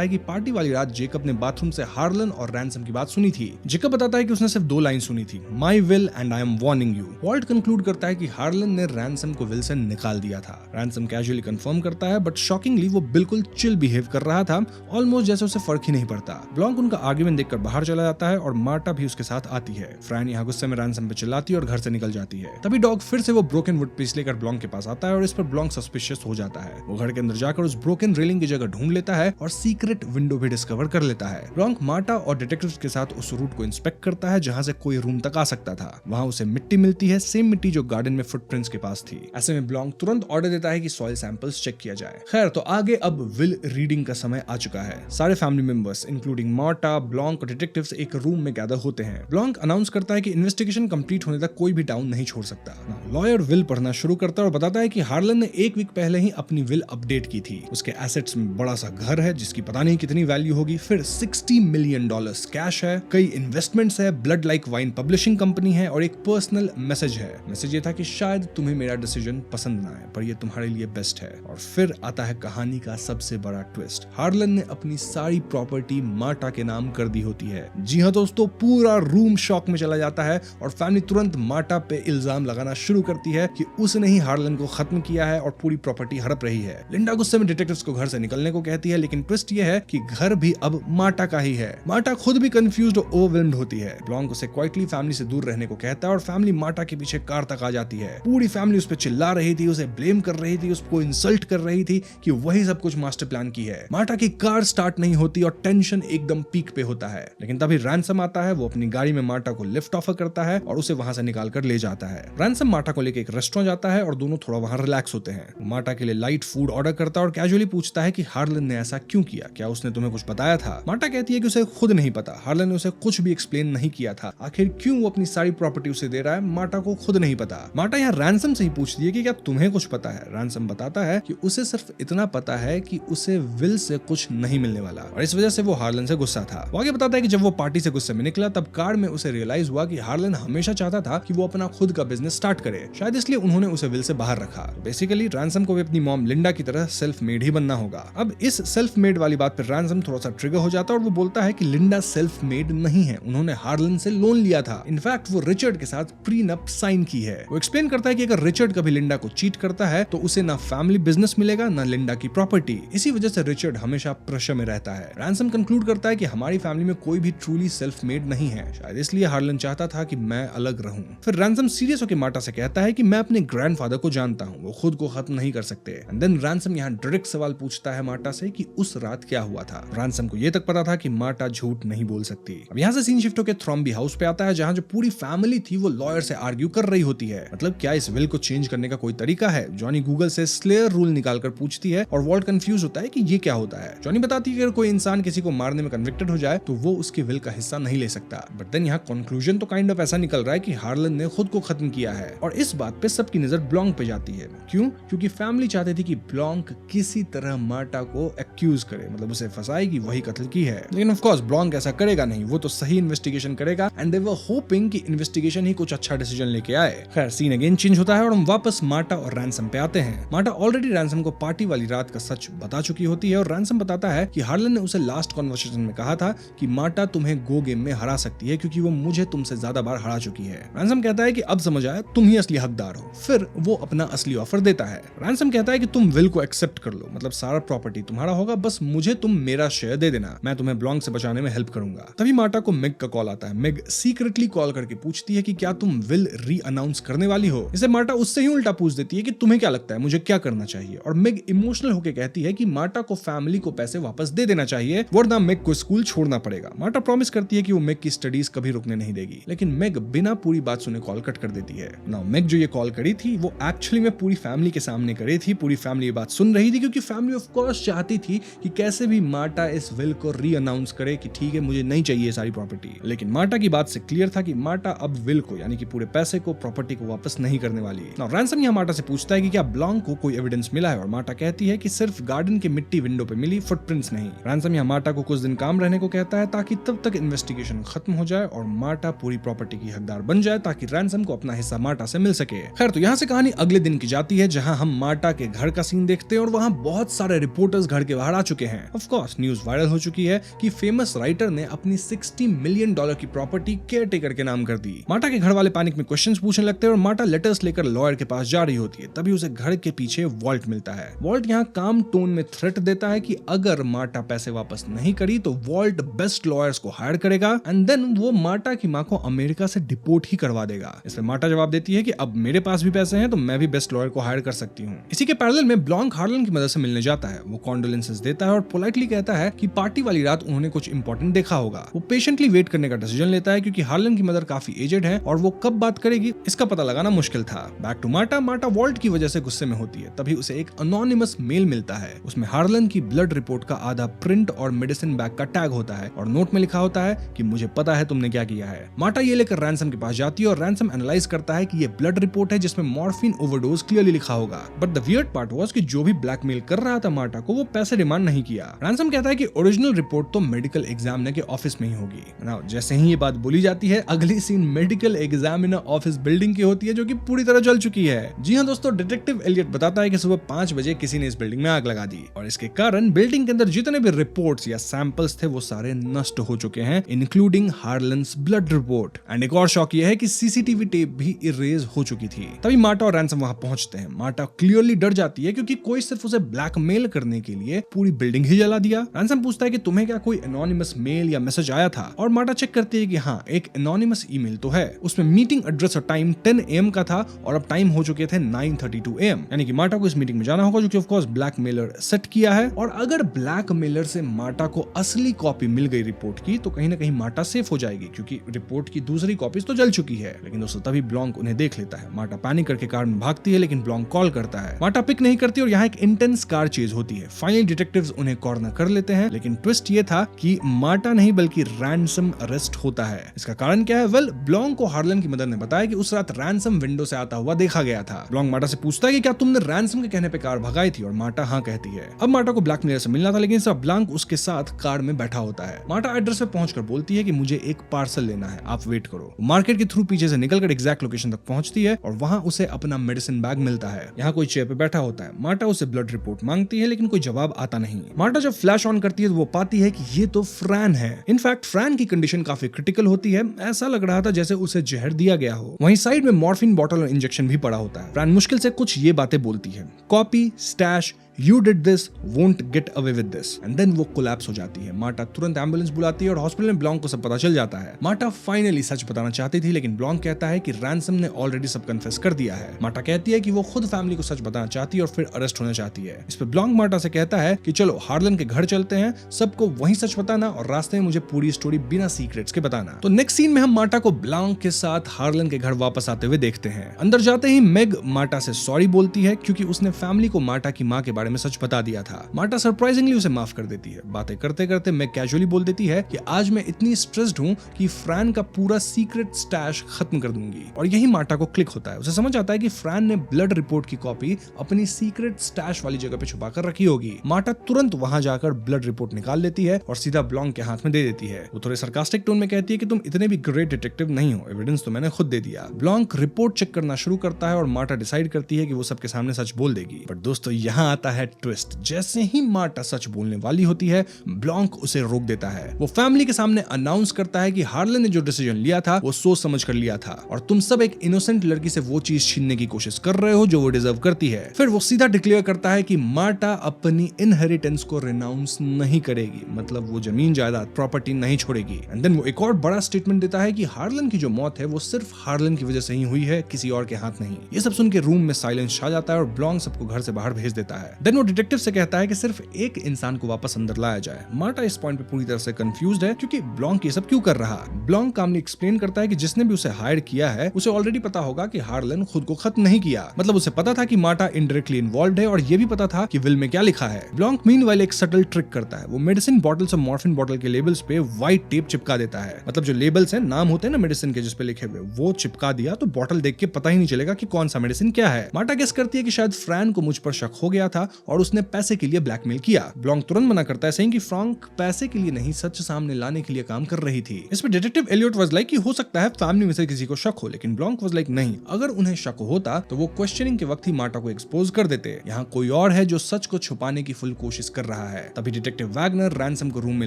है कि पार्टी वाली रात जेकब ने बाथरूम से हार्लन और रैनसम की बात सुनी थी। जेकब बताता है कि उसने सिर्फ 2 लाइन सुनी थी, my will and I am warning you. Walt conclude करता है कि हार्लन ने रैनसम को विल से निकाल दिया था। रैनसम कैजुअली कंफर्म करता है, बट शॉकिंगली वो बिल्कुल चिल बिहेव कर रहा था, ऑलमोस्ट जैसे उसे फर्क ही नहीं पड़ता। ब्लॉन्क उनका आर्ग्यूमेंट देखकर बाहर चला जाता है और मार्टा भी उसके साथ आती है। फ्रैन यहाँ गुस्से में रैनसम पे चिल्लाती है और घर से निकल जाती है। तभी डॉग फिर से वो ब्रोकन वुड पीस लेकर ब्लॉन्क के पास आता है और इस पर ब्लॉन्क सस्पिशियस हो जाता है। वो घर के अंदर जाकर उस ब्रोकन रेलिंग की जगह ढूंढ लेता है और सीक्रेट विंडो भी डिस्कवर कर लेता है। ब्लॉन्क मार्टा और डिटेक्टिव्स के साथ उस रूट को इंस्पेक्ट करता है जहाँ से कोई रूम तक आ सकता था। वहाँ उसे मिट्टी मिलती है, सेम मिट्टी जो गार्डन में फुटप्रिंट्स के पास थी। ऐसे में ब्लॉन्क तुरंत ऑर्डर देता है कि सॉइल सैंपल्स चेक किया जाए। खैर तो आगे अब विल रीडिंग का समय आ चुका है। सारे फैमिली मेंबर्स इंक्लूडिंग मार्टा, ब्लॉन्क और डिटेक्टिव्स एक रूम में गैदर होते हैं। ब्लॉन्क अनाउंस करता है कि इन्वेस्टिगेशन कंप्लीट होने तक कोई भी टाउन नहीं छोड़ सकता। लॉयर विल पढ़ना शुरू करता है और बताता है कि हार्लन ने 1 वीक पहले ही अपनी विल अपडेट की थी। उसके एसेट्स में बड़ा सा घर है जिसकी पता नहीं कितनी वैल्यू होगी, फिर $60 मिलियन कैश है, कई इन्वेस्टमेंट्स है, blood like wine publishing company है और एक पर्सनल मैसेज है। मैसेज ये था कि शायद तुम्हें मेरा डिसीजन पसंद ना आए पर ये तुम्हारे लिए बेस्ट है। और फिर आता है कहानी का सबसे बड़ा ट्विस्ट। हार्लन ने अपनी सारी प्रॉपर्टी मार्टा के नाम कर दी होती है। जी हाँ दोस्तों, पूरा रूम शॉक में चला जाता है और फैमिली तुरंत मार्टा पे इल्जाम लगाना शुरू करती है कि उसने ही हार्लन को खत्म किया है और पूरी प्रॉपर्टी हड़प रही है। लिंडा गुस्से में डिटेक्टिव्स को घर से निकलने को कहती है, लेकिन ट्विस्ट ये है कि घर भी अब मार्टा का ही है। मार्टा खुद भी कंफ्यूज्ड और ओवरवेल्म्ड होती है। ब्लॉन्क उसे क्वाइटली फैमिली से दूर रहने को कहता है और फैमिली मार्टा के पीछे कार तक आ जाती है। पूरी फैमिली उस पर चिल्ला रही थी, उसे ब्लेम कर रही थी, उसको इंसल्ट कर रही थी कि वही सब कुछ मास्टर प्लान की है। मार्टा की कार स्टार्ट नहीं होती और टेंशन एकदम पीक पे होता है। लेकिन तभी रैनसम आता है। वो अपनी गाड़ी में मार्टा को लिफ्ट ऑफर करता है और उसे वहां से निकाल कर ले जाता है। रैनसम मार्टा को लेकर एक रेस्टोरेंट जाता है और दोनों थोड़ा वहां रिलैक्स होते हैं। वो मार्टा के लिए लाइट फूड ऑर्डर करता है और कैजुअली पूछता है कि हार्लन ने ऐसा क्यों किया, क्या उसने तुम्हें कुछ बताया था। मार्टा कहती है कि उसे खुद नहीं पता, हार्लन ने उसे कुछ भी एक्सप्लेन नहीं किया था। आखिर क्यों वो अपनी सारी प्रॉपर्टी उसे दे रहा है, मार्टा को खुद नहीं पता। मार्टा यहाँ रैनसम से ही पूछती है कि क्या तुम्हें कुछ पता है। रैनसम बताता है कि उसे सिर्फ इतना पता है कि उसे विल से कुछ नहीं मिलने वाला और इस वजह से वो हार्लन से गुस्सा था। वो आगे बताता है कि जब वो पार्टी से गुस्से में निकला तब कार में उसे रियलाइज हुआ कि हार्लन हमेशा चाहता था कि वो अपना खुद का बिजनेस स्टार्ट करे, शायद इसलिए उन्होंने उसे विल से बाहर रखा। बेसिकली रैनसम को भी अपनी मॉम लिंडा की तरह सेल्फ मेड ही बनना होगा। अब इस सेल्फ मेड वाली बात पर रैनसम थोड़ा सा ट्रिगर हो जाता है और वो बोलता है कि लिंडा सेल्फ मेड नहीं है, उन्होंने हार्लन से लोन लिया था। इनफैक्ट वो रिचर्ड के साथ प्रीनप साइन की है। वो एक्सप्लेन करता है कि अगर रिचर्ड कभी लिंडा को चीट करता है तो उसे ना फैमिली बिजनेस मिलेगा ना लिंडा की प्रॉपर्टी। इसी वजह से रिचर्ड हमेशा प्रेशर में रहता है। रैनसम कंक्लूड करता है कि हमारी फैमिली में कोई भी ट्रूली सेल्फ मेड नहीं है, शायद इसलिए हार्लन चाहता था कि मैं अलग रहूं। फिर रैनसम सीरियस होकर मार्टा से कहता है कि मैं अपने ग्रैंडफादर को जानता हूं, वो खुद को खत्म नहीं कर सकते। एंड देन रैनसम यहाँ डायरेक्ट सवाल पूछता है मार्टा से कि उस रात क्या हुआ था। रैनसम को ये तक पता था कि मार्टा झूठ नहीं बोल सकती। अब यहाँ से सीन शिफ्ट होकर थ्रॉम्बी हाउस पे आता है जहाँ जो पूरी फैमिली थी वो लॉयर से आर्ग्यू कर रही होती है। मतलब क्या इस विल को चेंज करने का कोई तरीका है। जॉनी गूगल से स्लेयर रूल निकालकर पूछती है और वॉल्ट कंफ्यूज होता है कि ये क्या होता है। जॉनी बताती है कि अगर कोई इंसान किसी को मारने में कन्विक्टेड हो जाए तो वो उसके विल का हिस्सा नहीं ले सकता। बट देन यहाँ कंक्लूजन तो काइंड ऑफ ऐसा निकल रहा है कि हार्लन ने खुद को खत्म किया है और इस बात पे सबकी नजर ब्लॉन्क पे जाती है। क्यों? क्योंकि फैमिली चाहती थी कि ब्लॉन्क किसी तरह मार्टा को एक्यूज करे, मतलब उसे फंसाए कि वही कत्ल की है। लेकिन ऑफ कोर्स ब्लॉन्क ऐसा करेगा नहीं, वो तो सही इन्वेस्टिगेशन करेगा एंड दे वर होपिंग कि इन्वेस्टिगेशन ही कुछ अच्छा डिसीजन लेके आए। खैर सीन अगेन चेंज होता है और हम वापस मार्टा और रैनसम पे आते हैं। मार्टा ऑलरेडी रैनसम को पार्टी वाली रात का सच बता चुकी होती है और रैनसम बताता है कि हार्लन ने उसे लास्ट कॉन्वर्सेशन में कहा था कि मार्टा तुम्हें गो गेम में हरा सकती है क्योंकि वो मुझे तुमसे ज्यादा बार हरा चुकी है। रैनसम कहता है कि अब समझ आया, तुम ही असली हकदार हो। फिर वो अपना असली ऑफर देता है। रैनसम कहता है कि तुम विल को एक्सेप्ट कर लो, मतलब सारा प्रॉपर्टी तुम्हारा होगा, बस मुझे तुम मेरा शेयर दे देना, मैं तुम्हें ब्लॉन्क से बचाने में हेल्प करूंगा। तभी मार्टा को मेग का कॉल आता है। मेग सीक्रेटली कॉल करके पूछती है कि क्या तुम विल री अनाउंस करने वाली हो। इसे मार्टा उससे ही उल्टा पूछ देती है कि तुम्हें क्या लगता है मुझे क्या करना चाहिए, और मेग इमोशनल होकर कहती है कि मार्टा को फैमिली को पैसे वापस दे देना चाहिए वरना मेग को स्कूल छोड़ना पड़ेगा। मार्टा प्रॉमिस करती है कि वो मेग की स्टडीज कभी रुकने नहीं देगी, लेकिन मेग बिना पूरी बात सुने कॉल कट कर देती है। नाउ मेग जो ये कॉल करी थी वो एक्चुअली में पूरी फैमिली के सामने करी थी। पूरी फैमिली ये बात सुन रही थी क्योंकि फैमिली ऑफ कोर्स चाहती थी कि कैसे भी मार्टा इस विल को री अनाउंस करे कि ठीक है मुझे नहीं चाहिए सारी प्रॉपर्टी। लेकिन मार्टा की बात से क्लियर था कि मार्टा अब विल को यानी कि पूरे पैसे को प्रॉपर्टी को वापस नहीं करने वाली है। नाउ रैनसम यहाँ मार्टा से पूछता है कि क्या ब्लॉन्क को कोई एविडेंस मिला है, और मार्टा कहती है कि सिर्फ गार्डन के मिट्टी विंडो पे मिली, फुटप्रिंट्स नहीं। रैनसम यहाँ मार्टा को कुछ दिन काम रहने को कहता है ताकि तब तक इन्वेस्टिगेशन खत्म हो जाए और मार्टा पूरी प्रॉपर्टी की हकदार बन जाए ताकि रैनसम को अपना हिस्सा मार्टा से मिल सके। खैर तो यहाँ से कहानी अगले दिन की जाती है जहाँ हम मार्टा के घर का सीन देखते हैं और वहाँ बहुत सारे रिपोर्टर्स घर के बाहर आ चुके हैं। ऑफ कोर्स न्यूज वायरल हो चुकी है कि फेमस राइटर ने अपनी $60 मिलियन की प्रॉपर्टी केयर टेकर के नाम कर दी। मार्टा के घर वाले पैनिक में क्वेश्चंस पूछने लगते हैं और मार्टा लेटर्स लेकर लॉयर के पास जा रही होती है। तभी उसे घर के पीछे वॉल्ट मिलता है। वॉल्ट यहाँ काम टोन में थ्रेट देता है कि अगर मार्टा पैसे वापस नहीं करी तो वॉल्ट बेस्ट लॉयर्स को हायर करेगा एंड देन वो मार्टा की माँ को अमेरिका से डिपोर्ट ही करवा देगा। इसमें मार्टा जवाब देती है कि अब मेरे पास भी पैसे हैं तो मैं भी बेस्ट लॉयर को हायर कर सकती हूँ। इसी के पैरेलल में ब्लॉन्क हार्लन की मदद से मिलने जाता है। वो कॉन्डोलेंसेस देता है और पोलाइटली कहता है कि पार्टी वाली रात उन्होंने कुछ इंपॉर्टेंट देखा होगा। वो पेशेंटली वेट करने का डिसीजन लेता है क्योंकि हार्लन की मदर काफी एजेड है और वो कब बात करेगी इसका पता लगाना मुश्किल था। Back to Marta. Marta Walt की वजह से गुस्से में होती है। तभी उसे एक अनोनिमस मेल मिलता है। उसमें हार्लन की ब्लड रिपोर्ट का आधा प्रिंट और मेडिसिन बैग का टैग होता है और नोट में लिखा होता है कि मुझे पता है तुमने क्या किया है। मार्टा ये लेकर रैनसम के पास जाती है और रैनसम एनालाइज करता है कि ये ब्लड रिपोर्ट है जिसमें मॉर्फिन ओवरडोज क्लियरली लिखा होगा। But the weird part was कि जो भी ब्लैकमेल कर रहा था मार्टा को वो पैसे डिमांड नहीं किया। रैनसम कहता है कि ओरिजिनल रिपोर्ट तो मेडिकल एग्जामिनर के ऑफिस में ही होगी। नाउ जैसे ही ये बात बोली जाती है अगली scene medical examiner office building की होती है जो कि पूरी तरह जल चुकी है। जी हाँ दोस्तों, डिटेक्टिव एलियट बताता है कि सुबह 5 बजे किसी ने इस बिल्डिंग में आग लगा दी और इसके कारण बिल्डिंग के अंदर जितने भी रिपोर्ट्स या सैंपल्स थे वो सारे नष्ट हो चुके हैं, इंक्लूडिंग हार्लन्स ब्लड रिपोर्ट। एंड एक और शॉक ये है कि सीसीटीवी टेप भी इरेज हो चुकी थी। तभी मार्टा और रैनसम वहां पहुंचते हैं। मार्टा क्लियरली डर जाती है क्योंकि कोई सिर्फ उसे ब्लैकमेल करने के लिए पूरी बिल्डिंग ही जला दिया। रैनसम पूछता है कि तुम्हें क्या कोई एनोनिमस मेल या मैसेज आया था, और मार्टा चेक करती है कि हाँ एक एनोनिमस ईमेल तो है। उसमें मीटिंग एड्रेस और टाइम 10 AM का था और अब टाइम हो चुके थे 9:32 AM, यानी कि मार्टा को इस मीटिंग में जाना होगा जो कि ऑफ कोर्स ब्लैकमेलर सेट किया है। और अगर ब्लैकमेलर से मार्टा को असली कॉपी मिल गई रिपोर्ट की तो कहीं ना कहीं मार्टा सेफ हो जाएगी क्योंकि रिपोर्ट की दूसरी कॉपीज तो जल चुकी है। लेकिन दोस्तों तभी ब्लॉन्क उन्हें देख लेता है। मार्टा पैनिक करके कार में भागती है लेकिन ब्लॉन्क कॉल करता है। मार्टा पिक नहीं करती और यहाँ एक इंटेंस कार चेज होती है। फाइनली डिटेक्टिव्स उन्हें कॉर्नर कर लेते हैं, लेकिन ट्विस्ट ये था कि मार्टा नहीं बल्कि रैनसम अरेस्ट होता है। इसका कारण क्या है? वेल, ब्लॉन्क को हार्लन की मदर ने बताया कि उस रात रैनसम विंडो से आता हुआ देखा गया था। ब्लॉन्क मार्टा से पूछता है कि क्या तुमने रैनसम के कहने पे कार भगाई थी, और मार्टा हाँ कहती है। अब मार्टा को ब्लैकमेलर से मिलना था लेकिन सब ब्लॉन्क उसके साथ कार में बैठा होता है। मार्टा एड्रेस पे पहुंचकर बोलती है कि मुझे एक पार्सल लेना है, आप वेट करो। मार्केट के थ्रू पीछे से निकलकर एग्जैक्ट लोकेशन तक पहुंचती है और वहां उसे अपना मेडिसिन बैग मिलता है। यहाँ कोई चेयर पे बैठा होता है। मार्टा उसे ब्लड रिपोर्ट मांगती है लेकिन कोई जवाब आता नहीं। मार्टा जब फ्लैश ऑन करती है तो वो पाती है कि ये तो फ्रैन है। इनफैक्ट फ्रैन की कंडीशन काफी क्रिटिकल होती है। ऐसा लग रहा था जैसे उसे जहर दिया गया हो। वहीं साइड में मॉर्फिन बॉटल और इंजेक्शन भी पड़ा होता है। फ्रैन मुश्किल से कुछ ये बातें बोलती है, copy, stash, You did this, won't get away with this, and then वो कोलैप्स हो जाती है। मार्टा तुरंत एम्बुलेंस बुलाती है और हॉस्पिटल में ब्लॉन्क को सब पता चल जाता है। मार्टा फाइनली सच बताना चाहती थी लेकिन ब्लॉन्क कहता है कि रैनसम ने ऑलरेडी सब कन्फेस कर दिया है। मार्टा कहती है कि वो खुद फैमिली को सच बताना चाहती है और फिर अरेस्ट होना चाहती है। इस पर ब्लॉन्क मार्टा से कहता है कि चलो हार्लन के घर चलते हैं, सबको वहीं सच बताना और रास्ते में मुझे पूरी स्टोरी बिना सीक्रेट्स के बताना। तो नेक्स्ट सीन में हम मार्टा को ब्लॉन्क के साथ हार्लन के घर वापस आते हुए देखते हैं। अंदर जाते ही मेग मार्टा से सॉरी बोलती है क्योंकि उसने फैमिली को मार्टा की माँ के बारे में सच बता दिया था। मार्टा सरप्राइजिंगली उसे माफ कर देती है। बातें करते करते मैं कैजुअली बोल देती है कि आज मैं इतनी स्ट्रेस्ड हूं कि फ्रैन का पूरा सीक्रेट स्टैश खत्म कर दूंगी। और यही मार्टा को क्लिक होता है। उसे समझ आता है कि फ्रैन ने ब्लड रिपोर्ट की कॉपी अपनी सीक्रेट स्टैश वाली जगह पे छुपा कर रखी होगी। मार्टा तुरंत वहां जाकर ब्लड रिपोर्ट निकाल लेती है और सीधा ब्लॉन्क के हाथ में दे देती है। वो थोड़े सरकास्टिक टोन में कहती है कि तुम इतने भी ग्रेट डिटेक्टिव नहीं हो, एविडेंस तो मैंने खुद दे दिया। ब्लॉन्क रिपोर्ट चेक करना शुरू करता है और मार्टा डिसाइड करती है कि वो सबके सामने सच बोल देगी। बट दोस्तों यहाँ आता है ट्विस्ट। जैसे ही मार्टा सच बोलने वाली होती है, ब्लॉन्क उसे रोक देता है। वो फैमिली के सामने अनाउंस करता है कि हार्लन ने जो डिसीजन लिया था वो सोच समझ कर लिया था और तुम सब एक इनोसेंट लड़की से वो चीज छीनने की कोशिश कर रहे हो जो वो डिजर्व करती है। फिर वो सीधा डिक्लेयर करता है कि मार्टा अपनी इनहेरिटेंस को रिनाउंस नहीं करेगी, मतलब वो जमीन जायदाद प्रॉपर्टी नहीं छोड़ेगी। एंड देन वो एक और बड़ा स्टेटमेंट देता है कि हार्लन की जो मौत है वो सिर्फ हार्लन की वजह से ही हुई है, किसी और के हाथ नहीं। ये सब सुन के रूम में साइलेंस छा जाता है और ब्लॉन्क सबको घर से बाहर भेज देता है। देन वो डिटेक्टिव से कहता है कि सिर्फ एक इंसान को वापस अंदर लाया जाए। मार्टा इस पॉइंट पे पूरी तरह से कंफ्यूज्ड है क्योंकि ब्लॉन्क ये सब क्यों कर रहा। ब्लॉन्क कामली एक्सप्लेन करता है कि जिसने भी उसे हायर किया है उसे ऑलरेडी पता होगा कि हार्लन खुद को खत्म नहीं किया, मतलब उसे पता था कि मार्टा इनडायरेक्टली इन्वॉल्वड है और ये भी पता था कि विल में क्या लिखा है। ब्लॉन्क मीनवाइल एक सटल ट्रिक करता है। वो मेडिसिन बॉटल्स और मॉर्फिन बॉटल के लेबल्स पे व्हाइट टेप चिपका देता है, मतलब जो लेबल्स हैं, नाम होते हैं ना मेडिसिन के जिस पे लिखे हुए, वो चिपका दिया तो बॉटल देख के पता ही नहीं चलेगा कि कौन सा मेडिसिन क्या है। मार्टा गेस करती है कि शायद फ्रैन को मुझ पर शक हो गया था और उसने पैसे के लिए ब्लैकमेल किया। ब्लॉन्क तुरंत मना करता है, सेइंग कि फ्रैंक पैसे के लिए नहीं सच सामने लाने के लिए काम कर रही थी। इस पे डिटेक्टिव एलियट वाज लाइक कि हो सकता है फैमिली में से किसी को शक हो, लेकिन ब्लॉन्क वाज लाइक नहीं, अगर उन्हें शक होता तो वो क्वेश्चनिंग के वक्त ही मार्टा को एक्सपोज कर देते। यहाँ कोई और है जो सच को छुपाने की फुल कोशिश कर रहा है। तभी डिटेक्टिव वैगनर रैनसम को रूम में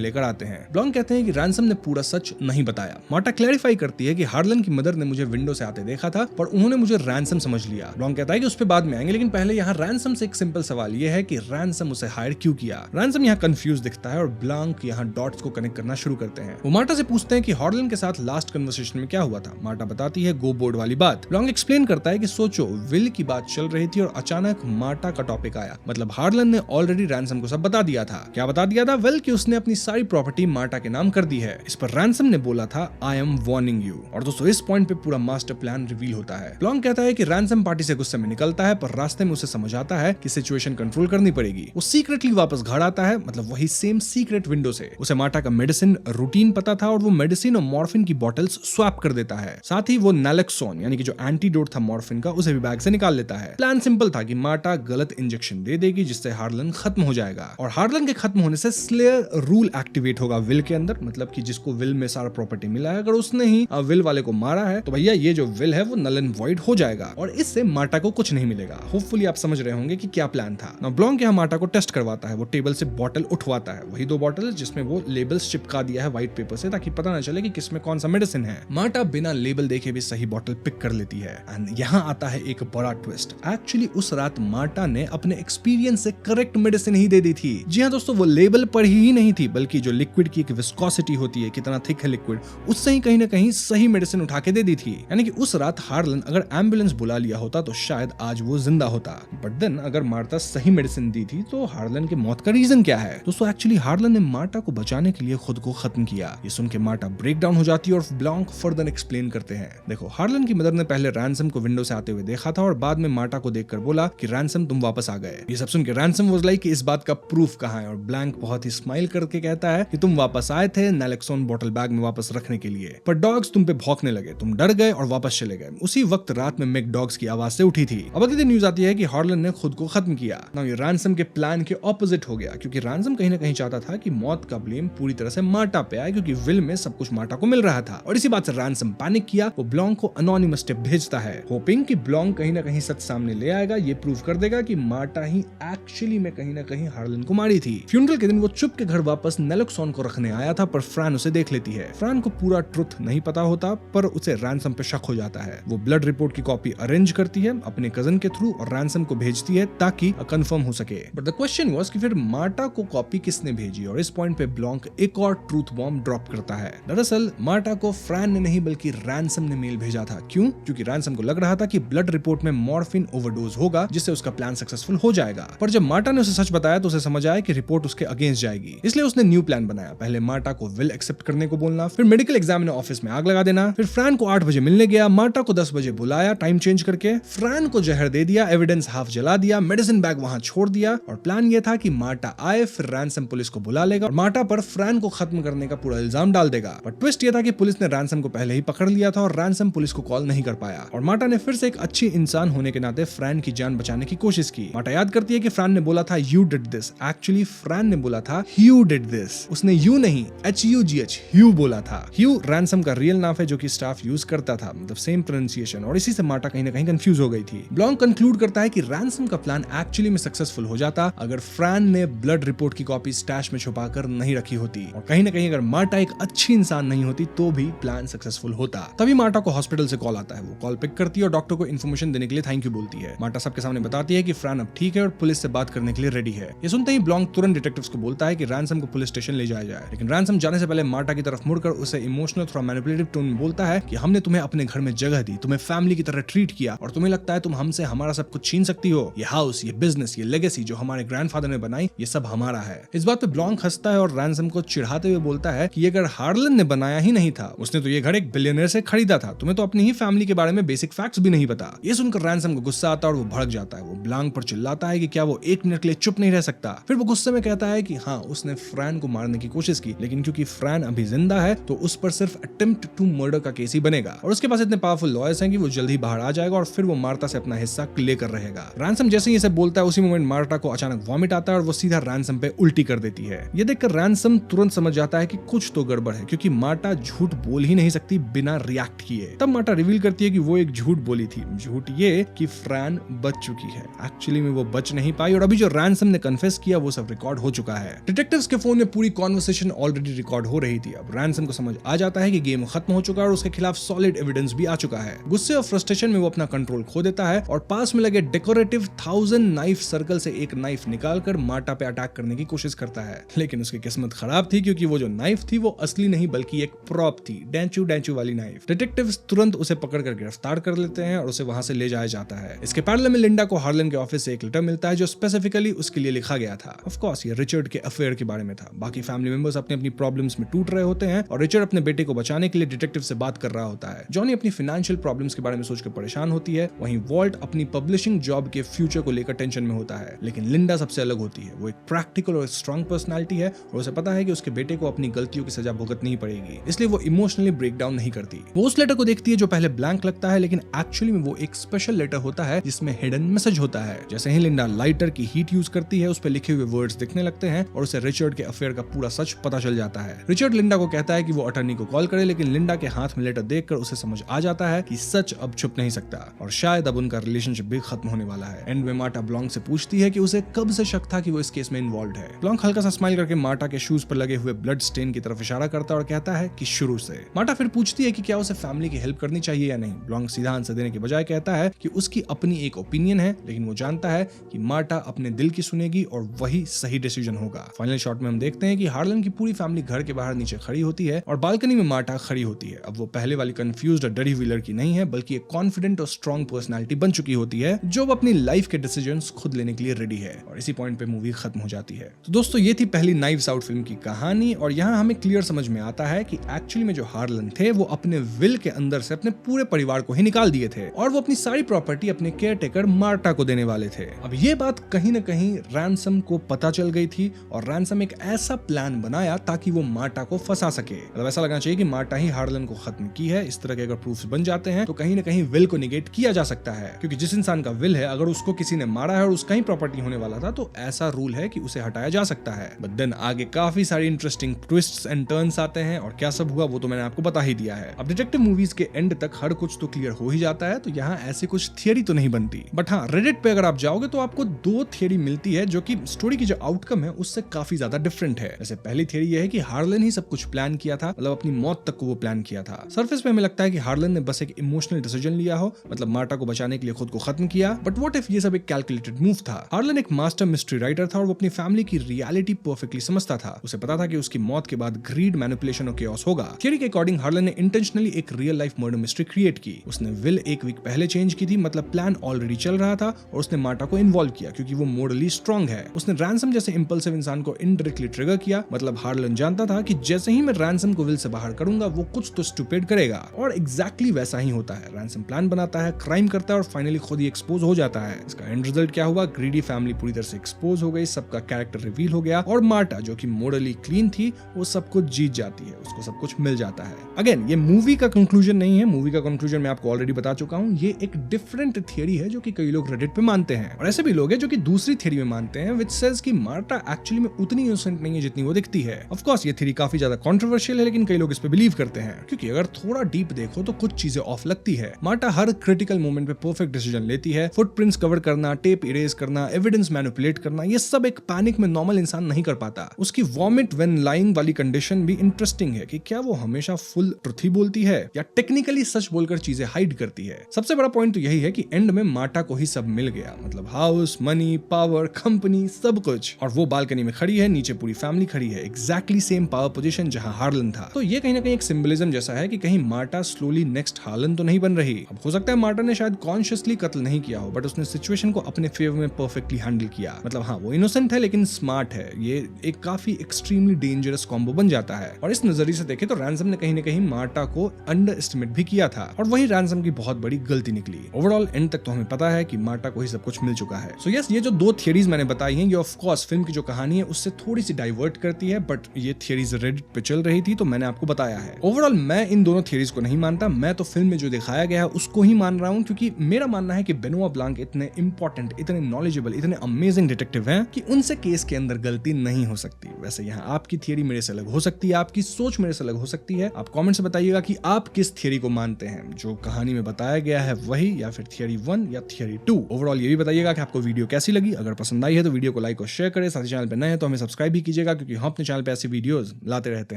लेकर आते हैं। ब्लॉन्क कहते हैं कि रैनसम ने पूरा सच नहीं बताया। मार्टा क्लैरिफाई करती है कि हार्लन की मदर ने मुझे विंडो से आते देखा था पर उन्होंने मुझे रैनसम समझ लिया। ब्लॉन्क कहता है कि उस पे बाद में आएंगे, लेकिन पहले यहाँ रैनसम से एक सिंपल सवाल ये है कि रैनसम उसे हायर क्यों किया। रैनसम यहाँ कंफ्यूज दिखता है और ब्लॉन्क यहाँ डॉट्स को कनेक्ट करना शुरू करते हैं। वो मार्टा से पूछते हैं कि हार्लन के साथ लास्ट कन्वर्सेशन में क्या हुआ था। मार्टा बताती है गो बोर्ड वाली बात। ब्लॉन्क एक्सप्लेन करता है कि सोचो विल की बात चल रही थी और अचानक मार्टा का टॉपिक आया, मतलब हार्लन ने ऑलरेडी रैनसम को सब बता दिया था। क्या बता दिया था? वेल कि उसने अपनी सारी प्रॉपर्टी मार्टा के नाम कर दी है। इस पर रैनसम ने बोला था आई एम वार्निंग यू। और दोस्तों इस पॉइंट पे पूरा मास्टर प्लान रिवील होता है। ब्लॉन्क कहता है कि रैनसम पार्टी से गुस्से में निकलता है पर रास्ते में उसे समझ आता है कि सिचुएशन कंट्रोल करनी पड़ेगी। वो सीक्रेटली वापस घर आता है, मतलब वही सेम सीक्रेट विंडो से। उसे मार्टा का मेडिसिन रूटीन पता था और वो मेडिसिन और मॉर्फिन की बॉटल्स स्वैप कर देता है। साथ ही वो नैलेक्सोन यानी कि जो एंटीडोट था मॉर्फिन का उसे भी बैग से निकाल लेता है। प्लान सिंपल था कि मार्टा गलत इंजेक्शन दे देगी जिससे हार्लन खत्म हो जाएगा और हार्लन के खत्म होने से स्लेयर रूल एक्टिवेट होगा विल के अंदर, मतलब कि जिसको विल में सारा प्रॉपर्टी मिला है अगर उसने ही विल वाले को मारा है तो भैया ये जो विल है वो नल एंड वॉइड हो जाएगा और इससे मार्टा को कुछ नहीं मिलेगा। होपफुली आप समझ रहे होंगे कि क्या प्लान था। नाउ ब्लॉन्क यहाँ मार्टा को टेस्ट करवाता है। वो टेबल से बॉटल उठवाता है, वही 2 बॉटल जिसमें वो लेबल्स चिपका दिया है व्हाइट पेपर से ताकि पता ना चले कि किसमें कौन सा मेडिसिन है। मार्टा बिना लेबल देखे भी सही बॉटल पिक कर लेती है। एंड यहाँ आता है एक बड़ा ट्विस्ट। एक्चुअली उस रात मार्टा ने अपने एक्सपीरियंस से करेक्ट मेडिसिन ही दे दी थी। जी हाँ दोस्तों, वो लेबल पढ़ी ही नहीं थी बल्कि जो लिक्विड की एक विस्कोसिटी होती है, कितना थिक है लिक्विड, उससे ही कहीं ना कहीं सही मेडिसिन उठा के दे दी थी। यानी कि उस रात हार्लन अगर एम्बुलेंस बुला लिया होता तो शायद आज वो जिंदा होता। बट देन अगर मार्टा सही मेडिसिन दी थी तो हार्लन के मौत का रीजन क्या है? दोस्तों एक्चुअली हार्लन ने मार्टा को बचाने के लिए खुद को खत्म किया। ये सुन के मार्टा ब्रेक डाउन हो जाती है और ब्लॉन्क फर्दर एक्सप्लेन करते हैं। देखो, हार्लन की मदर ने पहले रैनसम को विंडो से आते हुए देखा था और बाद में मार्टा को देखकर बोला कि रैनसम तुम वापस आ गए। ये सब सुन के रैनसम वाज लाइक कि इस बात का प्रूफ कहाँ है? और ब्लैंक बहुत ही स्माइल करके कहता है कि तुम वापस आए थे नैलेक्सोन बॉटल बैग में वापस रखने के लिए, पर डॉग्स तुम पे भौंकने लगे, तुम डर गए और वापस चले गए। उसी वक्त रात में मिक डॉग्स की आवाज से उठी थी। अब अगले दिन न्यूज आती है कि हार्लन ने खुद को खत्म किया। नाउ ये रैनसम के प्लान के ऑपोजिट हो गया क्योंकि रैनसम कहीं ना कहीं चाहता था कि मौत का ब्लेम पूरी तरह से मार्टा पे आए क्योंकि विल में सब कुछ मार्टा को मिल रहा था। और इसी बात से रैनसम पैनिक किया। वो ब्लॉन्क को अनोनिमस टिप भेजता है होपिंग कि ब्लॉन्क कहीं ना कहीं सच सामने ले आएगा, ये प्रूव कर देगा कि मार्टा ही एक्चुअली में कहीं ना कहीं हार्लन को मारी थी। फ्यूनरल के दिन वो चुप के घर वापस नैलेक्सोन को रखने आया था पर फ्रैन उसे देख लेती है। फ्रैन को पूरा ट्रुथ नहीं पता होता पर उसे रैनसम पे शक हो जाता है। वो ब्लड रिपोर्ट की कॉपी अरेंज करती है अपने कजन के थ्रू और रैनसम को भेजती है ताकि कंफर्म हो सके। बट द क्वेश्चन वाज कि फिर मार्टा को कॉपी किसने भेजी? और इस पॉइंट पे ब्लॉन्क एक और ट्रूथ बॉम्ब ड्रॉप करता है। दरअसल मार्टा को फ्रैन ने नहीं बल्कि रैनसम ने मेल भेजा था। क्यों? क्योंकि रैनसम को लग रहा था कि ब्लड रिपोर्ट में मॉर्फिन ओवरडोज होगा जिससे उसका प्लान सक्सेसफुल हो जाएगा। पर जब मार्टा ने उसे सच बताया तो उसे समझ आया कि रिपोर्ट उसके अगेंस्ट जाएगी, इसलिए उसने न्यू प्लान बनाया। पहले मार्टा को विल एक्सेप्ट करने को बोलना, फिर मेडिकल एग्जामिनर ऑफिस में आग लगा देना, फिर फ्रैन को 8 बजे मिलने गया, मार्टा को 10 बजे बुलाया टाइम चेंज करके, फ्रैन को जहर दे दिया, एविडेंस हाफ जला दिया, मेडिसिन बैग वहां छोड़ दिया और प्लान ये था कि मार्टा आए फिर रैनसम पुलिस को बुला लेगा और मार्टा पर फ्रैन को खत्म करने का पूरा इल्जाम डाल देगा। पर ट्विस्ट ये था कि पुलिस ने रैनसम को पहले ही पकड़ लिया था और रैनसम पुलिस को कॉल नहीं कर पाया और मार्टा ने फिर से एक अच्छी इंसान होने के नाते फ्रैन की जान बचाने की कोशिश की। मार्टा याद करती है कि फ्रैन ने बोला था यू डिड दिस, एक्चुअली फ्रैन ने बोला था ह्यू डिड दिस। उसने यू नहीं HUGH ह्यू बोला था। ह्यू रैनसम का रियल नाम है जो कि स्टाफ यूज करता था, मतलब सेम प्रोनाउंसिएशन, और इसी से मार्टा कहीं ना कहीं कंफ्यूज हो गई थी। ब्लॉन्क कंक्लूड करता है कि रैनसम का प्लान एक्चुअली में सक्सेसफुल हो जाता अगर फ्रैन ने ब्लड रिपोर्ट की कॉपी स्टैश में छुपाकर नहीं रखी होती, और कहीं ना कहीं अगर मार्टा एक अच्छी इंसान नहीं होती तो भी प्लान सक्सेसफुल होता। तभी मार्टा को हॉस्पिटल से कॉल आता है। वो कॉल पिक करती है और डॉक्टर को इन्फॉर्मेशन देने के लिए थैंक यू बोलती है। मार्टा सबके सामने बताती है कि फ्रैन अब ठीक है और पुलिस से बात करने के लिए रेडी है। ये सुनते ही ब्लॉन्क तुरंत डिटेक्टिव्स को बोलता है कि रैनसम को पुलिस स्टेशन ले जाया जाए, लेकिन रैनसम जाने से पहले मार्टा की तरफ मुड़कर उसे इमोशनल थोड़ा मैनिपुलेटिव टोन में बोलता है कि हमने तुम्हें अपने घर में जगह दी, तुम्हें फैमिली की तरह ट्रीट किया और तुम्हें लगता है तुम हमसे हमारा सब कुछ छीन सकती हो। ये हाउस, ये बिजनेस, ये लेगेसी जो हमारे ग्रैंडफादर ने बनाई, ये सब हमारा है। इस बात पे ब्लॉन्क हंसता है और रैनसम को चिढ़ाते हुए बोलता है कि अगर हार्लन ने बनाया ही नहीं था, उसने तो ये घर एक बिलियनर से खरीदा था, तुम्हें तो अपनी ही फैमिली के बारे में बेसिक फैक्ट्स भी नहीं पता। ये सुनकर रैनसम को गुस्सा आता है और वो भड़क जाता है। वो ब्लॉन्क पर चिल्लाता है कि क्या वो 1 मिनट के लिए चुप नहीं रह सकता। फिर वो गुस्से में कहता है कि हाँ, उसने फ्रैन को मारने की कोशिश की, लेकिन क्योंकि फ्रैन अभी जिंदा है तो उस पर सिर्फ अटेम्प्ट टू मर्डर का केस ही बनेगा और उसके पास इतने पावरफुल लॉयर्स हैं कि वो जल्दी बाहर आ जाएगा और फिर वो मार्टा से अपना हिस्सा लेकर रहेगा। रैनसम जैसे ही इसे बोलता है उसी मोमेंट मार्टा को अचानक वॉमिट आता है और वो सीधा रैनसम पे उल्टी कर देती है। ये देखकर रैनसम तुरंत समझ जाता है कि कुछ तो गड़बड़ है, क्योंकि मार्टा झूठ बोल ही नहीं सकती बिना रिएक्ट किए। तब मार्टा रिवील करती है कि वो एक झूठ बोली थी। झूठ ये कि फ्रैन बच चुकी है। एक्चुअली में वो बच नहीं पाई और अभी जो रैनसम ने कन्फेस किया वो सब रिकॉर्ड हो चुका है। डिटेक्टिव्स के फोन में पूरी कॉन्वर्सेशन ऑलरेडी रिकॉर्ड हो रही थी। अब रैनसम को समझ आ जाता है कि गेम खत्म हो चुका है और उसके खिलाफ सॉलिड एविडेंस भी आ चुका है। गुस्से और फ्रस्ट्रेशन में वो अपना कंट्रोल खो देता है और पास में लगे डेकोरेटिव 1000 नाइफ सर्कल से एक नाइफ निकालकर मार्टा पे अटैक करने की कोशिश करता है। लेकिन उसकी किस्मत खराब थी, क्योंकि वो जो नाइफ थी वो असली नहीं बल्कि एक प्रॉप थी, डेंचू वाली नाइफ। डिटेक्टिव्स तुरंत उसे पकड़कर गिरफ्तार कर लेते हैं और उसे वहां से ले जाया जाता है। इसके पैरेलल में लिंडा को हार्लन के ऑफिस से एक लेटर मिलता है जो स्पेसिफिकली उसके लिए लिखा गया था। ऑफ कोर्स ये रिचर्ड के अफेयर के बारे में था। बाकी फैमिली मेंबर्स अपनी अपनी प्रॉब्लम्स में टूट रहे होते हैं और रिचर्ड अपने बेटे को बचाने के लिए डिटेक्टिव से बात कर रहा होता है। जॉनी अपनी फाइनेंशियल प्रॉब्लम्स के बारे में सोचकर परेशान होती है। वहीं वॉल्ट अपनी पब्लिशिंग जॉब के फ्यूचर को लेकर टेंशन में होता है। लेकिन लिंडा सबसे अलग होती है। वो एक प्रैक्टिकल और स्ट्रांग पर्सनालिटी है और उसे पता है कि उसके बेटे को अपनी गलतियों की सजा भुगतनी ही पड़ेगी, इसलिए वो इमोशनली ब्रेक डाउन नहीं करती। वो उस लेटर को देखती है जो पहले ब्लैंक लगता है, लेकिन एक्चुअली में वो एक स्पेशल लेटर होता है जिसमें हिडन मैसेज होता है। जैसे ही लिंडा लाइटर की हीट यूज करती है, उस पर लिखे हुए वर्ड्स दिखने लगते हैं और उसे रिचर्ड के अफेयर का पूरा सच पता चल जाता है। रिचर्ड लिंडा को कहता है कि वो अटर्नी को कॉल करे, लेकिन लिंडा के हाथ में लेटर देखकर उसे समझ आ जाता है कि सच अब छुप नहीं सकता और शायद अब उनका रिलेशनशिप भी खत्म होने वाला है। एंड में मार्टा ब्लॉन्क से पूछती है कि उसे कब से शक था कि वो इस केस में इन्वॉल्व है। ब्लॉन्क हल्का सा स्माइल करके मार्टा के शूज पर लगे हुए ब्लड स्टेन की तरफ इशारा करता है और कहता है कि शुरू से। मार्टा फिर पूछती है कि क्या उसे फैमिली की हेल्प करनी चाहिए या नहीं। ब्लॉन्क सीधा आंसर देने के बजाय कहता है कि उसकी अपनी एक ओपिनियन है, लेकिन वो जानता है कि मार्टा अपने दिल की सुनेगी और वही सही डिसीजन होगा। फाइनल शॉट में हम देखते हैं कि हार्लन की पूरी फैमिली घर के बाहर नीचे खड़ी होती है और बालकनी में मार्टा खड़ी होती है। अब वो पहले वाली कंफ्यूज्ड और डरी हुई लड़की नहीं है, बल्कि एक कॉन्फिडेंट और स्ट्रॉन्ग पर्सनालिटी बन चुकी होती है जो अपनी लाइफ के डिसीजंस खुद लेने के लिए रेडी है। और इसी पॉइंट पे मूवी खत्म हो जाती है। तो दोस्तों ये थी पहली नाइव्स आउट फिल्म की कहानी और यहाँ हमें क्लियर समझ में आता है कि एक्चुअली में जो हार्लन थे वो अपने विल के अंदर से अपने पूरे परिवार को ही निकाल दिए थे और वो अपनी सारी प्रॉपर्टी अपने केयरटेकर मार्टा को देने वाले थे। अब ये बात कहीं ना कहीं रैनसम को पता चल गई थी और रैनसम एक ऐसा प्लान बनाया ताकि वो मार्टा को फंसा सके। मतलब ऐसा लगना चाहिए कि मार्टा ही हार्लन को खत्म की है। इस तरह के अगर प्रूफ्स बन जाते हैं तो कहीं ना कहीं विल को निगेट किया जा सकता है, क्योंकि जिस इंसान का विल है अगर उसको किसी ने मारा है और उसका ही प्रॉपर्टी होने वाला था तो ऐसा रूल है कि उसे हटाया जा सकता है। बट देन आगे काफी सारी इंटरेस्टिंग ट्विस्ट्स एंड टर्न्स आते हैं और क्या सब हुआ वो तो मैंने आपको बता ही दिया है। अब डिटेक्टिव मूवीज के एंड तक हर कुछ तो क्लियर हो ही जाता है, तो यहाँ ऐसे कुछ थियरी तो नहीं बनती। बट हाँ, रेडिट पे अगर आप जाओगे तो आपको 2 थियरी मिलती है जो कि स्टोरी की जो आउटकम है उससे काफी ज्यादा डिफरेंट है। जैसे पहली थियरी ये है कि हार्लन ही सब कुछ प्लान किया था, मतलब अपनी मौत तक को वो प्लान किया था। सरफेस पे हमें लगता है कि हार्लन ने बस एक इमोशनल डिसीजन लिया हो, मतलब मार्टा को बचाने के लिए खुद को खत्म किया। बट व्हाट इफ ये सब एक कैलकुलेटेड मूव था। हार्लन एक मास्टर मिस्ट्री राइटर था और वो अपनी फैमिली की रियलिटी परफेक्टली समझता था। उसे पता था कि उसकी मौत के बाद ग्रीड, मैनिपुलेशन और केओस होगा। थियरी के अकॉर्डिंग हार्लन ने इंटेंशनली एक real life murder mystery create की। उसने विल 1 वीक पहले चेंज की थी, मतलब प्लान ऑलरेडी चल रहा था और उसने मार्टा को इन्वॉल्व किया क्योंकि वो मोरली स्ट्रांग है। उसने रैनसम जैसे इंपल्सिव इंसान को इनडायरेक्टली ट्रिगर किया, मतलब हार्लन जानता था कि जैसे ही मैं रैनसम को विल से बाहर करूंगा वो कुछ तो स्टूपिड करेगा और एग्जैक्टली वैसा ही होता है। रैनसम प्लान बनाता है, क्राइम करता है और फाइनली खुद ही एक्सपोज हो जाता है। इसका एंड रिजल्ट क्या हुआ? ग्रीडी फैमिली पूरी तरह से एक्सपोज हो गई, सबका कैरेक्टर रिवील हो गया और मार्टा जो कि मोरली क्लीन थी वो सब कुछ जीत जाती है, उसको सब कुछ मिल जाता है। अगेन ये मूवी का कंक्लूजन नहीं है, मूवी का कंक्लूजन मैं आपको ऑलरेडी बता चुका हूं। ये एक डिफरेंट थियरी है जो कि कई लोग रेडिट पे मानते हैं और ऐसे भी लोग हैं जो कि दूसरी थियरी में मानते हैं, व्हिच सेज कि मार्टा एक्चुअली में उतनी इनोसेंट नहीं है जितनी वो दिखती है। ऑफ कोर्स ये थियरी काफी ज्यादा कंट्रोवर्शियल है, लेकिन कई लोग इस पे बिलीव करते हैं क्योंकि अगर थोड़ा डीप देखो तो कुछ चीजें ऑफ लगती है। मार्टा हर क्रिटिकल मोमेंट पे परफेक्ट डिसीजन लेती है। फुटप्रिंट्स कवर करना, टेप इरेज रिप्लेस करना, एविडेंस मैनिपुलेट करना, ये सब एक पैनिक में नॉर्मल इंसान नहीं कर पाता। उसकी वॉमिट व्हेन लाइंग वाली कंडीशन भी इंटरेस्टिंग है कि क्या वो हमेशा फुल ट्रुथ ही बोलती है या टेक्निकली सच बोलकर चीजें हाइड करती है। सबसे बड़ा पॉइंट तो यही है कि एंड में मार्टा को ही सब मिल गया, मतलब हाउस, मनी, पावर, कंपनी, सब कुछ, और वो बालकनी में खड़ी है, नीचे पूरी फैमिली खड़ी है, एग्जैक्टली सेम पावर पोजीशन जहां हार्लन था। तो ये कहीं ना कहीं एक सिंबलिज्म जैसा है कि कहीं मार्टा स्लोली नेक्स्ट हार्लन तो नहीं बन रही। अब हो सकता है मार्टा ने शायद कॉन्शियसली कत्ल नहीं किया हो, बट उसने सिचुएशन को अपने फेवर में परफेक्टली हैंडल किया। मतलब हाँ, वो इनोसेंट है लेकिन स्मार्ट है। ये एक काफी एक्सट्रीमली डेंजरस कॉम्बो बन जाता है। और इस नजरिए से देखें तो रैंसम ने कहीं ना कहीं मार्टा को अंडर एस्टिमेट भी किया था, और वही रैंसम की बहुत बड़ी गलती निकली। ओवरऑल एंड तक तो हमें पता है कि मार्टा को ही सब कुछ मिल चुका है। सो यस, ये जो दो थियरीज मैंने बताई हैं, ये ऑफ कोर्स फिल्म की जो कहानी है उससे थोड़ी सी डाइवर्ट करती है, बट ये थियरीज रेडिट पे चल रही थी तो मैंने आपको बताया है। ओवरऑल मैं इन दोनों थियरीज को नहीं मानता, मैं तो फिल्म में जो दिखाया गया है उसको ही मान रहा हूं, क्योंकि मेरा मानना है कि बेनोआ ब्लांक इतने इंपॉर्टेंट, इतने नॉलेजेबल, इतने अमेजिंग डिटेक्टिव हैं कि उनसे केस के अंदर गलती नहीं हो सकती। वैसे यहाँ आपकी थियरी मेरे से अलग हो सकती है, आपकी सोच मेरे से अलग हो सकती है। आप कमेंट से बताइएगा कि आप किस थियरी को मानते हैं, जो कहानी में बताया गया है वही, या फिर थियरी 1 या थियरी 2। ओवरऑल ये भी बताइएगा कि आपको वीडियो कैसी लगी। अगर पसंद आई है तो वीडियो को लाइक और शेयर करें, साथ ही चैनल पे नए हैं तो हमें सब्सक्राइब भी कीजिएगा, क्योंकि हम अपने चैनल पे ऐसी वीडियोस लाते रहते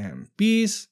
हैं। पीस।